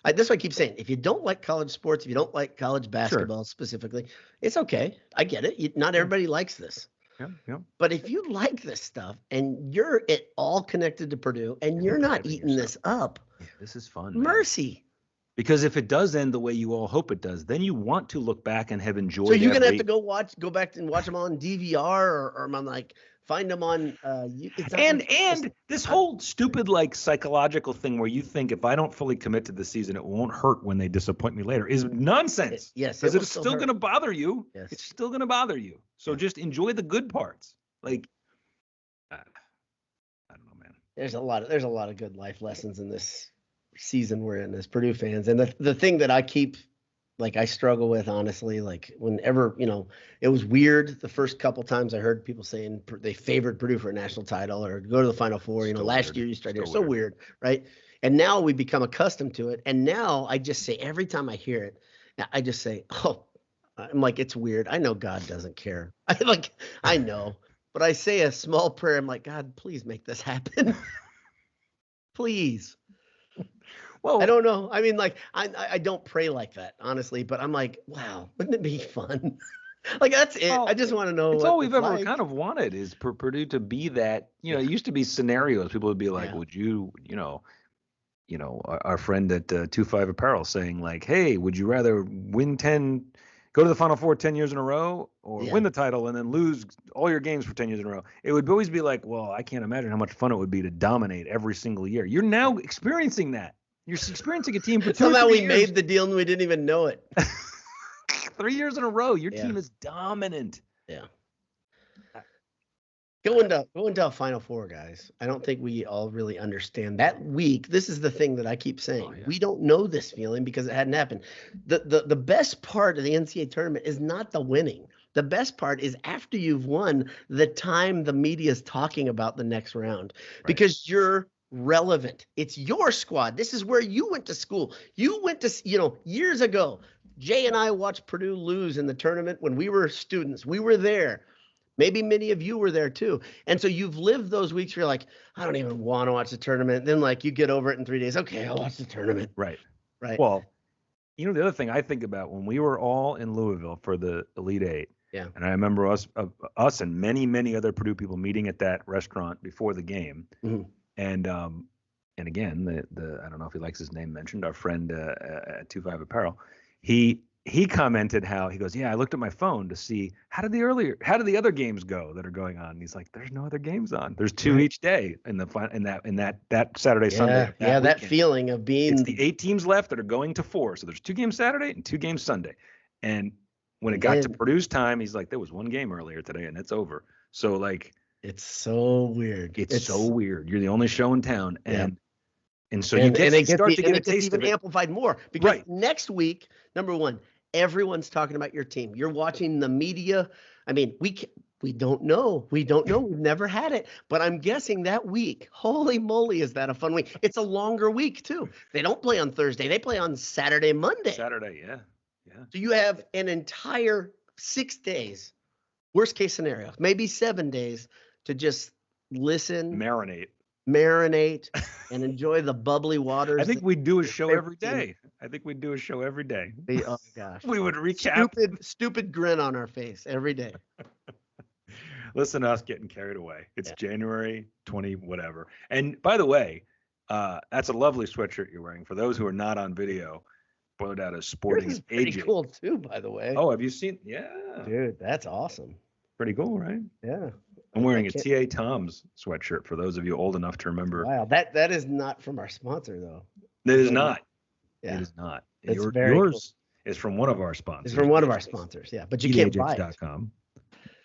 That's what I keep saying. If you don't like college sports, if you don't like college basketball specifically, it's okay. I get it. Not everybody likes this. Yeah. But if you like this stuff and you're all connected to Purdue and you're not eating this up, this is fun. Mercy. Because if it does end the way you all hope it does, then you want to look back and have enjoyed. So you're gonna have to go back and watch them on DVR, or I'm like find them on. And this whole stupid like psychological thing where you think if I don't fully commit to the season, it won't hurt when they disappoint me later is nonsense. Yes, because it's still gonna bother you. Yes. It's still gonna bother you. So just enjoy the good parts. Like, I don't know, man. There's a lot of good life lessons in this season we're in as Purdue fans, and the thing that I struggle with, honestly, like whenever, it was weird the first couple times I heard people saying they favored Purdue for a national title or go to the Final Four. Last year you started so weird, right? And now we become accustomed to it. And now I just say, every time I hear it, I just say, oh, I'm like, it's weird. I know God doesn't care. I know, but I say a small prayer. I'm like, God, please make this happen. Please. Well, I don't know. I mean, like, I don't pray like that, honestly, but I'm like, wow, wouldn't it be fun? Like, that's it. I just want to know. It's all we've ever kind of wanted is for Purdue to be that, it used to be scenarios. People would be like, would you, our friend at 2-5 Apparel saying like, hey, would you rather go to the Final Four 10 years in a row or win the title and then lose all your games for 10 years in a row? It would always be like, well, I can't imagine how much fun it would be to dominate every single year. You're now experiencing that. You're experiencing a team for 2 Somehow or 3 we made the deal and we didn't even know it. 3 years in a row, your team is dominant. Yeah. Going to a Final Four, guys. I don't think we all really understand that week. This is the thing that I keep saying. We don't know this feeling because it hadn't happened. The best part of the NCAA tournament is not the winning. The best part is after you've won, the time the media is talking about the next round, because you're relevant. It's your squad. This is where you went to school. You went to, years ago. Jay and I watched Purdue lose in the tournament when we were students. We were there. Maybe many of you were there too. And so you've lived those weeks where you're like, I don't even want to watch the tournament. Then like you get over it in 3 days. Okay, I'll watch the tournament. Right. Well, the other thing I think about when we were all in Louisville for the Elite Eight. Yeah. And I remember us and many, many other Purdue people meeting at that restaurant before the game. Mm-hmm. And again, the I don't know if he likes his name mentioned, our friend at 2-5 Apparel, he commented how he goes, I looked at my phone to see how did the other games go that are going on. And he's like, there's no other games on. There's 2 each day in that Saturday, Sunday. That feeling of being. It's the 8 teams left that are going to 4. So there's 2 games Saturday and 2 games Sunday. And when it got to Purdue's time, he's like, there was 1 game earlier today and it's over. So like. It's so weird. It's so weird. You're the only show in town, and so you start to get a taste of it. Amplified more because next week, number one, everyone's talking about your team. You're watching the media. I mean, we don't know. We've never had it, but I'm guessing that week. Holy moly, is that a fun week? It's a longer week too. They don't play on Thursday. They play on Saturday, Monday. Yeah. So you have an entire 6 days. Worst case scenario, maybe 7 days. To just listen, marinate, and enjoy the bubbly waters. I think we'd do a show every day. Oh gosh, we would recap. Stupid grin on our face every day. Listen to us getting carried away. It's January 20, whatever. And by the way, that's a lovely sweatshirt you're wearing. For those who are not on video, Boilerdowd is sporting. This is pretty cool too, by the way. Oh, have you seen? Yeah, dude, that's awesome. Pretty cool, right? Yeah. I'm wearing a T.A. Tom's sweatshirt for those of you old enough to remember. Wow, that is not from our sponsor, though. It is not. Yeah. It is not. Yours is from one of our sponsors. It's from one of our sponsors, yeah. But you can't buy it.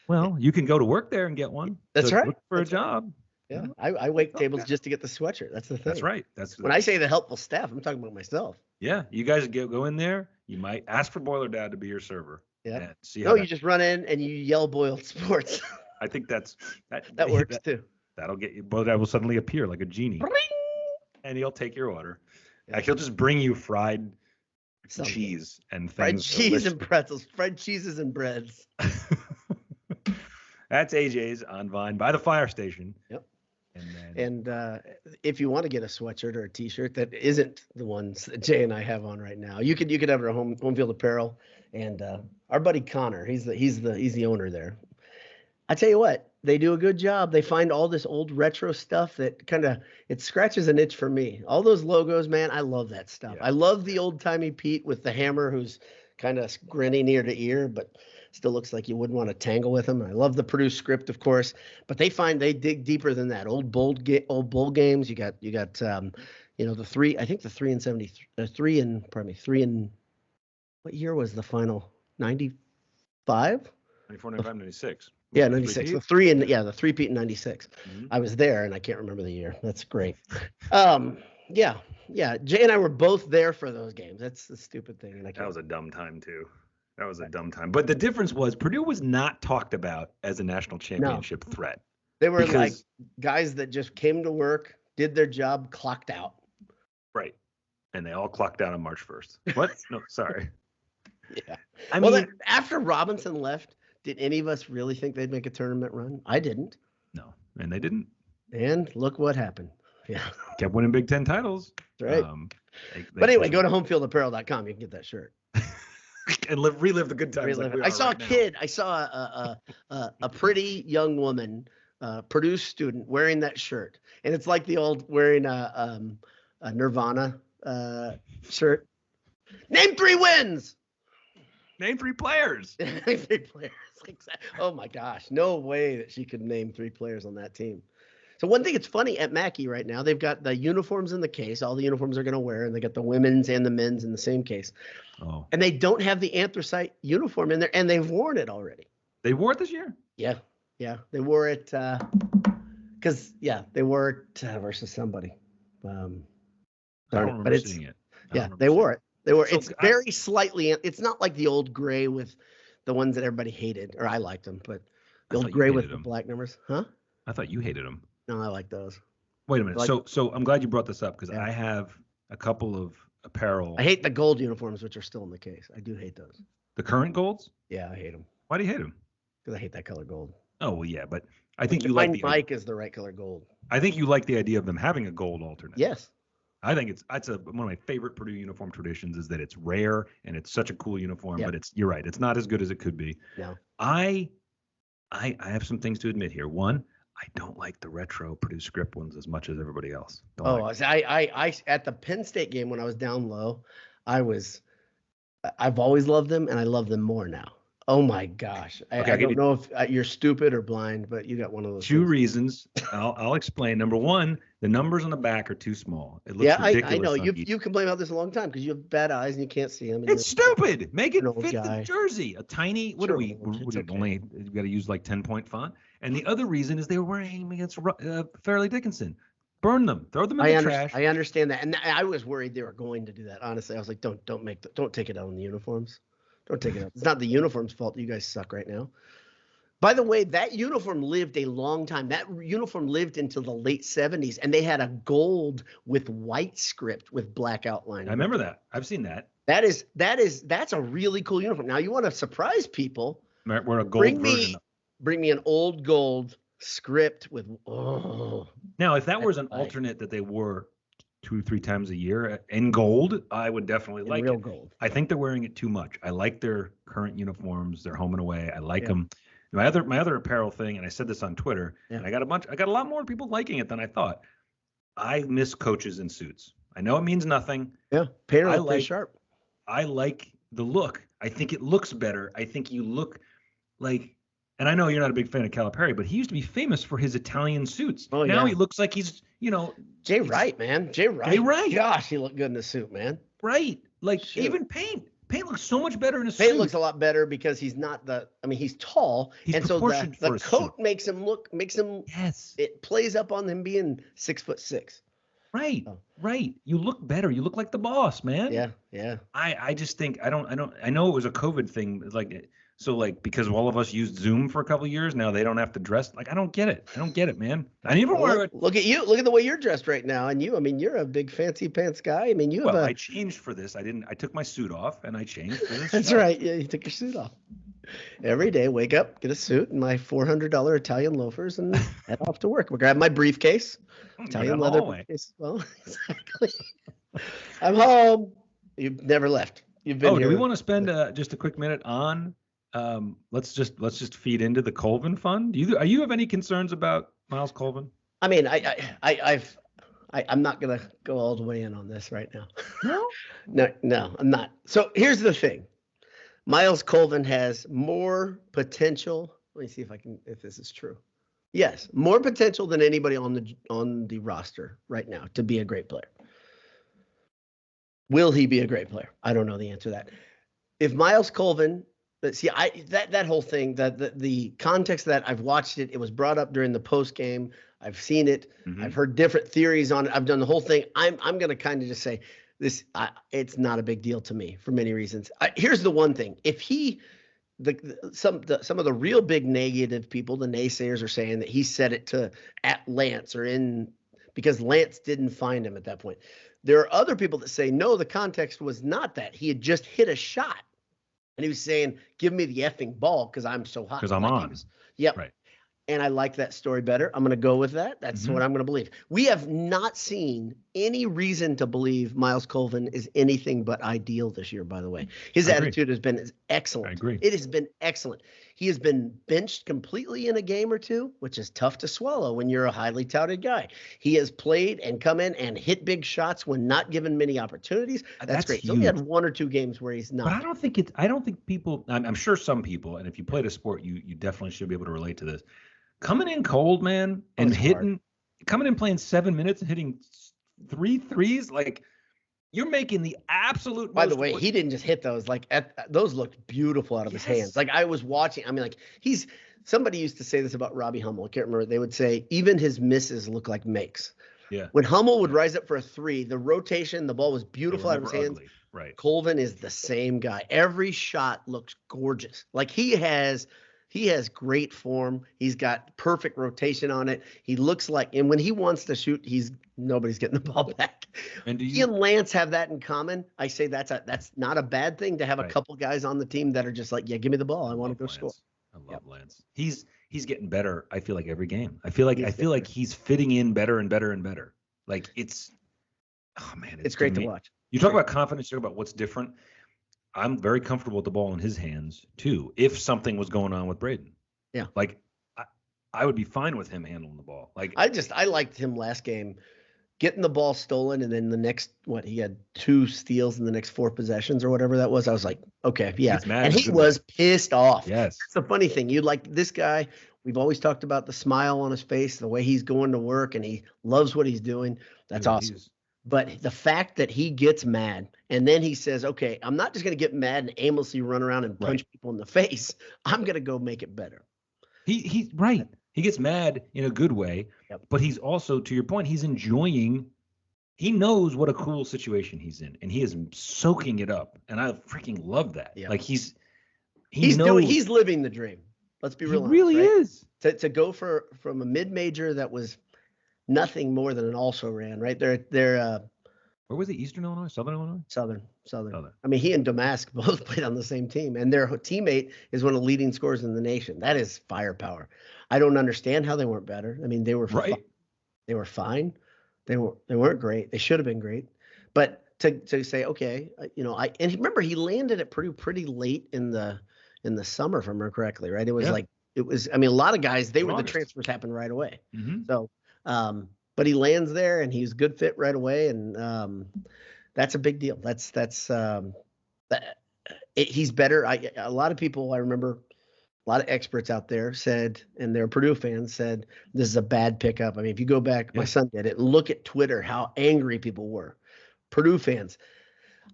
Well, you can go to work there and get one. That's right. Look for a job. Yeah, I wait tables just to get the sweatshirt. That's the thing. That's right. When I say the helpful staff, I'm talking about myself. Yeah, you guys go in there. You might ask for Boilerdowd to be your server. Yeah. You just run in and you yell Boiled Sports. I think that works too. That'll get you. Boilerdowd will suddenly appear like a genie, and he'll take your order. Yeah. He'll just bring you fried cheese and things. Fried cheese and pretzels, fried cheeses and breads. That's AJ's on Vine by the fire station. Yep. And if you want to get a sweatshirt or a T-shirt that isn't the ones that Jay and I have on right now, you could have it at Home Field Apparel. And our buddy Connor, he's the owner there. I tell you what, They do a good job. They find all this old retro stuff that it scratches an itch for me. All those logos, man, I love that stuff. Yeah. I love the old timey Pete with the hammer who's kind of grinning ear to ear, but still looks like you wouldn't want to tangle with him. I love the Purdue script, of course, but they dig deeper than that. Old bowl games. You got the 3 and what year was the final? 95? 94, 95, 96. Yeah, 96. The 3-peat in 96. Mm-hmm. I was there and I can't remember the year. That's great. Yeah. Jay and I were both there for those games. That's the stupid thing. And that was a dumb time too. That was a dumb time. But the difference was Purdue was not talked about as a national championship threat. They were like guys that just came to work, did their job, clocked out. Right. And they all clocked out on March 1st. What? No, sorry. Yeah. I mean, after Robinson left, did any of us really think they'd make a tournament run? I didn't. No, and they didn't. And look what happened. Yeah. Kept winning Big Ten titles. That's right. But anyway, go to homefieldapparel.com. You can get that shirt. And relive the good times. I saw a kid. I saw a pretty young woman, Purdue student, wearing that shirt. And it's like the old wearing a Nirvana shirt. Name 3 wins. Name 3 players. Name 3 players. Oh my gosh. No way that she could name 3 players on that team. So one thing, it's funny at Mackey right now, they've got the uniforms in the case. All the uniforms are going to wear, and they got the women's and the men's in the same case. Oh. And they don't have the anthracite uniform in there, and they've worn it already. They wore it this year? Yeah. They wore it because they wore it versus somebody. I don't remember seeing it. They wore it. It's very slightly. It's not like the old gray with the ones that everybody hated, or I liked them, but the old gray with the black numbers, huh? I thought you hated them. No, I like those. Wait a minute. So I'm glad you brought this up because I have a couple of apparel. I hate the gold uniforms, which are still in the case. I do hate those. The current golds? Yeah, I hate them. Why do you hate them? Because I hate that color gold. Oh well, yeah, but I think you like the Mike is the right color gold. I think you like the idea of them having a gold alternate. Yes. I think it's one of my favorite Purdue uniform traditions is that it's rare and it's such a cool uniform, but you're right. It's not as good as it could be. No. I have some things to admit here. One, I don't like the retro Purdue script ones as much as everybody else. I at the Penn State game when I was down low, I've always loved them and I love them more now. Oh my gosh. I don't know if you're stupid or blind, but you got one of those. 2 reasons. I'll explain. Number one, the numbers on the back are too small. It looks ridiculous. I know. You've complained about this a long time because you have bad eyes and you can't see them. It's stupid. Make it fit the jersey. A tiny, what are we? Only you got to use like 10-point font. And the other reason is they were wearing them against Fairleigh Dickinson. Burn them. Throw them in the trash. I understand that, and I was worried they were going to do that. Honestly, I was like, don't take it out on the uniforms. Don't take it out. It's not the uniform's fault. You guys suck right now. By the way, that uniform lived a long time. That uniform lived until the late 70s, and they had a gold with white script with black outline. I remember that. I've seen that. That's a really cool uniform. Now you want to surprise people. We're a gold version. Bring me an old gold script with Now, if that was an alternate that they wore 2-3 times a year in gold, I would definitely like real it. Gold. I think they're wearing it too much. I like their current uniforms. They're home and away. I like them. My other apparel thing, and I said this on Twitter, and I got a lot more people liking it than I thought. I miss coaches in suits. I know it means nothing. Yeah, play sharp. I like the look. I think it looks better. I think you look like. And I know you're not a big fan of Calipari, but he used to be famous for his Italian suits. Oh, now he looks like he's, Jay Wright, man. Jay Wright. Gosh, he looked good in a suit, man. Right. Like even Paint. Paint looks so much better in a suit. Paint looks a lot better because he's not he's tall. He's so the coat makes him. Yes. It plays up on him being 6'6". Right. Oh. Right. You look better. You look like the boss, man. Yeah. Yeah. I just think I know it was a COVID thing. Because all of us used Zoom for a couple of years, now they don't have to dress. I don't get it, man. I even wear it. Look at you. Look at the way you're dressed right now. And you're a big fancy pants guy. I changed for this. I took my suit off and I changed for this. That's right. Yeah, you took your suit off. Every day, wake up, get a suit and my $400 Italian loafers and head off to work. We'll grab my briefcase. Italian leather briefcase. Well, exactly. I'm home. You've never left. You've been here. Do we want to spend just a quick minute on let's just feed into the Colvin fund. Do you have any concerns about Miles Colvin? I mean, I'm not gonna go all the way in on this right now. No, No, I'm not. So here's the thing. Miles Colvin has more potential. Let me see if this is true. Yes, more potential than anybody on the roster right now to be a great player. Will he be a great player? I don't know the answer to that. If Miles Colvin, see, that whole thing, the context of that, I've watched it. It was brought up during the post game. I've seen it. Mhm. I've heard different theories on it. I've done the whole thing. I'm going to kind of just say this. It's not a big deal to me for many reasons. Here's the one thing: if some of the real big negative people, the naysayers, are saying that he said it at Lance because Lance didn't find him at that point. There are other people that say, no, the context was not that. He had just hit a shot. And he was saying, give me the effing ball because I'm so hot. Because I'm on. Yep. Right. And I like that story better. I'm going to go with that. That's what I'm going to believe. We have not seen any reason to believe Miles Colvin is anything but ideal this year, by the way. His attitude has been excellent. I agree. It has been excellent. He has been benched completely in a game or two, which is tough to swallow when you're a highly touted guy. He has played and come in and hit big shots when not given many opportunities. That's great. He's only had 1 or 2 games where he's not. But I don't think people, I'm sure some people, and if you played a sport, you definitely should be able to relate to this. Coming in cold, man, and coming in playing 7 minutes and hitting 3 threes, like you're making the absolute. By the way, he didn't just hit those. Like those looked beautiful out of his hands. Like I was watching. I mean, like somebody used to say this about Robbie Hummel. I can't remember. They would say even his misses look like makes. Yeah. When Hummel would rise up for a 3, the rotation, the ball was beautiful out of his hands. Ugly. Right. Colvin is the same guy. Every shot looks gorgeous. Like he has great form. He's got perfect rotation on it. He looks like, and when he wants to shoot, nobody's getting the ball back. And he and Lance have that in common. I say that's not a bad thing to have a couple guys on the team that are just like, yeah, give me the ball. I want to go score. I love Lance. He's getting better. I feel like every game. I feel like he's fitting in better and better and better. Like it's great to watch. You talk about confidence. You talk about what's different. I'm very comfortable with the ball in his hands too. If something was going on with Braden, like I would be fine with him handling the ball. Like I liked him last game, getting the ball stolen, and then the next he had 2 steals in the next 4 possessions or whatever that was. I was like, okay, yeah, and he was pissed off. Yes, that's the funny thing. You like this guy. We've always talked about the smile on his face, the way he's going to work, and he loves what he's doing. That's awesome. But the fact that he gets mad and then he says, okay, I'm not just going to get mad and aimlessly run around and punch people in the face. I'm going to go make it better. He's right. He gets mad in a good way, but he's also, to your point, he's enjoying. He knows what a cool situation he's in, and he is soaking it up. And I freaking love that. Yeah. Like he's living the dream. Let's be real honest. He really is. To go from a mid-major that was nothing more than an also-ran, right? They're where was he? Eastern Illinois? Southern Illinois? Southern. I mean, he and Damask both played on the same team, and their teammate is one of the leading scorers in the nation. That is firepower. I don't understand how they weren't better. I mean, they were they were fine. They weren't great. They should have been great. But to say, okay, and remember he landed at Purdue pretty late in the summer, if I remember correctly, right? It was I mean, a lot of guys, the transfers happened right away. Mm-hmm. So, but he lands there and he's a good fit right away. And that's a big deal. He's better. A lot of people, I remember a lot of experts out there said, and they're Purdue fans, said, this is a bad pickup. I mean, if you go back, my son did it, and look at Twitter, how angry people were. Purdue fans.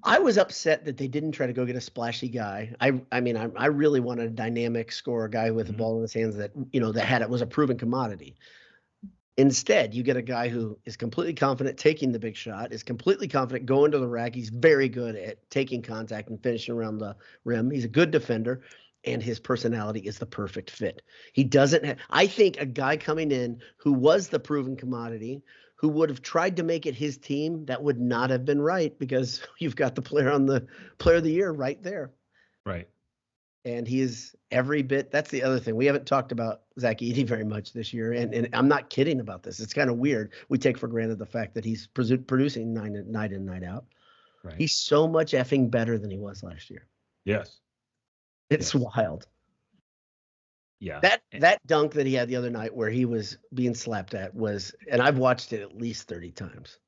I was upset that they didn't try to go get a splashy guy. I mean, I really wanted a dynamic scorer, guy with the ball in his hands that was a proven commodity. Instead, you get a guy who is completely confident taking the big shot, is completely confident going to the rack. He's very good at taking contact and finishing around the rim. He's a good defender, and his personality is the perfect fit. He doesn't have, I think a guy coming in who was the proven commodity, who would have tried to make it his team, that would not have been right, because you've got the player of the year right there. Right. And he is every bit. That's the other thing. We haven't talked about Zach Edey very much this year. And I'm not kidding about this. It's kind of weird. We take for granted the fact that he's producing night in, night out. Right. He's so much effing better than he was last year. Yes. It's wild. Yeah. That dunk that he had the other night where he was being slapped at was, and I've watched it at least 30 times.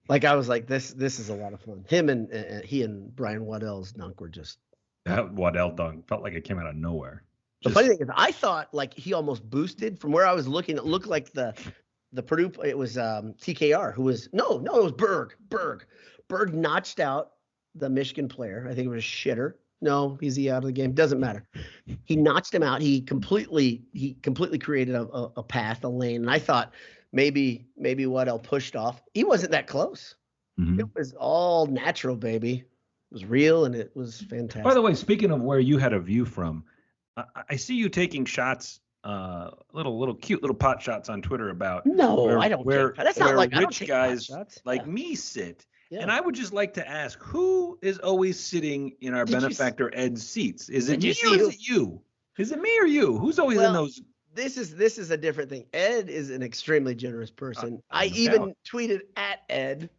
Like I was like, this is a lot of fun. Him and he and Brian Waddell's dunk were just. That Waddell dunk felt like it came out of nowhere. The funny thing is, I thought like he almost boosted from where I was looking. It looked like the Purdue. It was TKR who was no, it was Berg. Berg notched out the Michigan player. I think it was Shitter. No, he's out of the game. Doesn't matter. He notched him out. He completely created a path, a lane. And I thought maybe Waddell pushed off. He wasn't that close. Mm-hmm. It was all natural, baby. It was real and it was fantastic. By the way, speaking of where you had a view from, I see you taking shots, little cute little pot shots on Twitter about I don't care. That's not like rich guys like me sit. Yeah. And I would just like to ask, who is always sitting in our benefactor Ed's seats? Is it me or is it you? Is it me or you? Who's always in those? This is a different thing. Ed is an extremely generous person. I even tweeted at Ed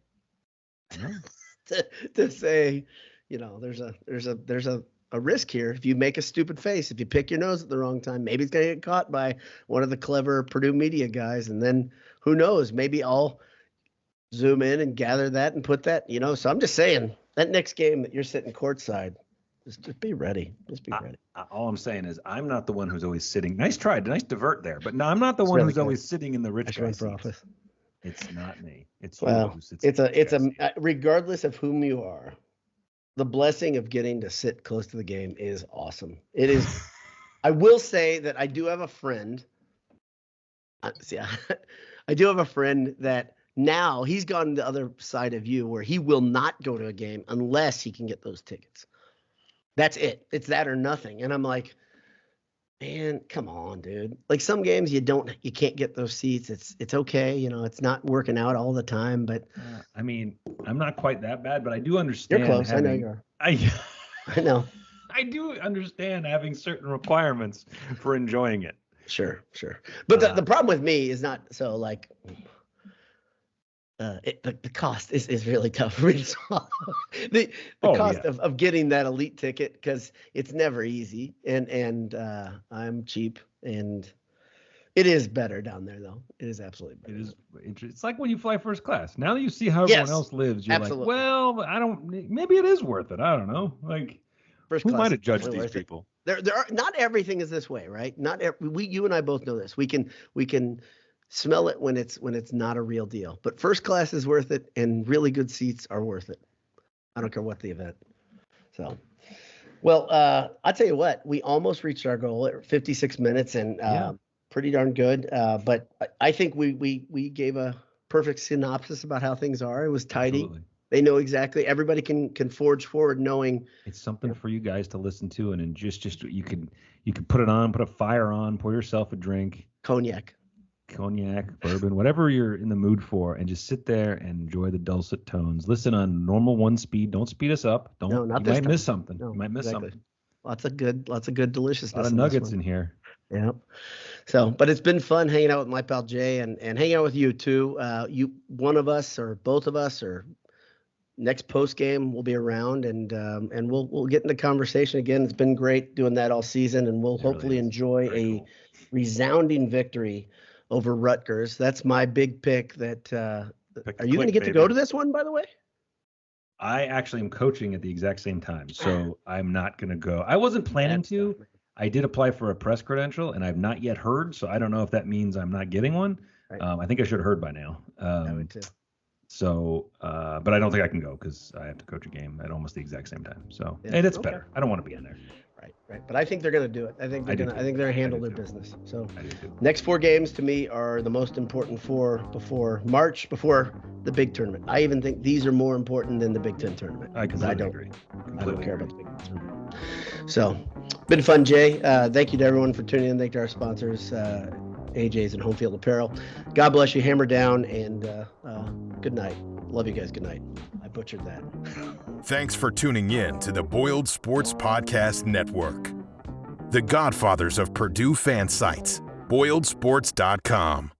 to say, there's a risk here. If you make a stupid face, if you pick your nose at the wrong time, maybe it's gonna get caught by one of the clever Purdue media guys, and then who knows? Maybe I'll zoom in and gather that and put that, So I'm just saying that next game that you're sitting courtside, just be ready. Just be ready. All I'm saying is I'm not the one who's always sitting. Nice try, nice divert there, but no, I'm not the one who's always sitting in the rich guy seats. It's not me. It's regardless of whom you are, the blessing of getting to sit close to the game is awesome. It is. I will say that I do have a friend. I do have a friend that now he's gone to the other side of you where he will not go to a game unless he can get those tickets. That's it. It's that or nothing. And I'm like, man, come on, dude. Like some games you can't get those seats. It's okay. It's not working out all the time, but I mean, I'm not quite that bad, but I do understand. You're close. I know you are. I know. I do understand having certain requirements for enjoying it. Sure. But the problem with me is not so like the cost is really tough for me to swallow. The cost of getting that elite ticket, because it's never easy, and I'm cheap, and it is better down there though. It is absolutely better. It is. It's like when you fly first class. Now that you see how everyone else lives, you're absolutely. Like, well, maybe it is worth it. I don't know. Like, who might have judged these people? There are not everything is this way, right? You and I both know this. We can smell it when it's not a real deal. But first class is worth it, and really good seats are worth it. I don't care what the event. So, well, I'll tell you what, we almost reached our goal at 56 minutes, and pretty darn good. But I think we gave a perfect synopsis about how things are. It was tidy. Absolutely. They know exactly. Everybody can forge forward knowing. It's something for you guys to listen to, and just you could put it on, put a fire on, pour yourself a drink. Cognac, bourbon, whatever you're in the mood for, and just sit there and enjoy the dulcet tones. Listen on normal 1 speed. Don't speed us up. You might miss something. You might miss something. Lots of good deliciousness. A lot of nuggets in here. Yeah. So, but it's been fun hanging out with my pal Jay and hanging out with you too. One of us or both of us or next post game we'll be around and we'll get into conversation again. It's been great doing that all season, and we'll hopefully enjoy a resounding victory over Rutgers. That's my big pick. Are you going to get to go to this one, by the way? I actually am coaching at the exact same time, so I'm not going to go. I wasn't planning to. I did apply for a press credential, and I've not yet heard, so I don't know if that means I'm not getting one. Right. I think I should have heard by now. I would too. So, but I don't think I can go because I have to coach a game at almost the exact same time. So, and it's better. I don't want to be in there. Right. But I think they're going to do it. I think they're going to handle their business. So, next 4 games to me are the most important 4 before March, before the big tournament. I even think these are more important than the Big Ten tournament. I don't agree. I don't care about the Big Ten tournament. So, been fun, Jay. Thank you to everyone for tuning in. Thank you to our sponsors, AJ's and Home Field Apparel. God bless you. Hammer down, and good night. Love you guys. Good night. I butchered that. Thanks for tuning in to the Boiled Sports Podcast Network. The godfathers of Purdue fan sites, boiledsports.com.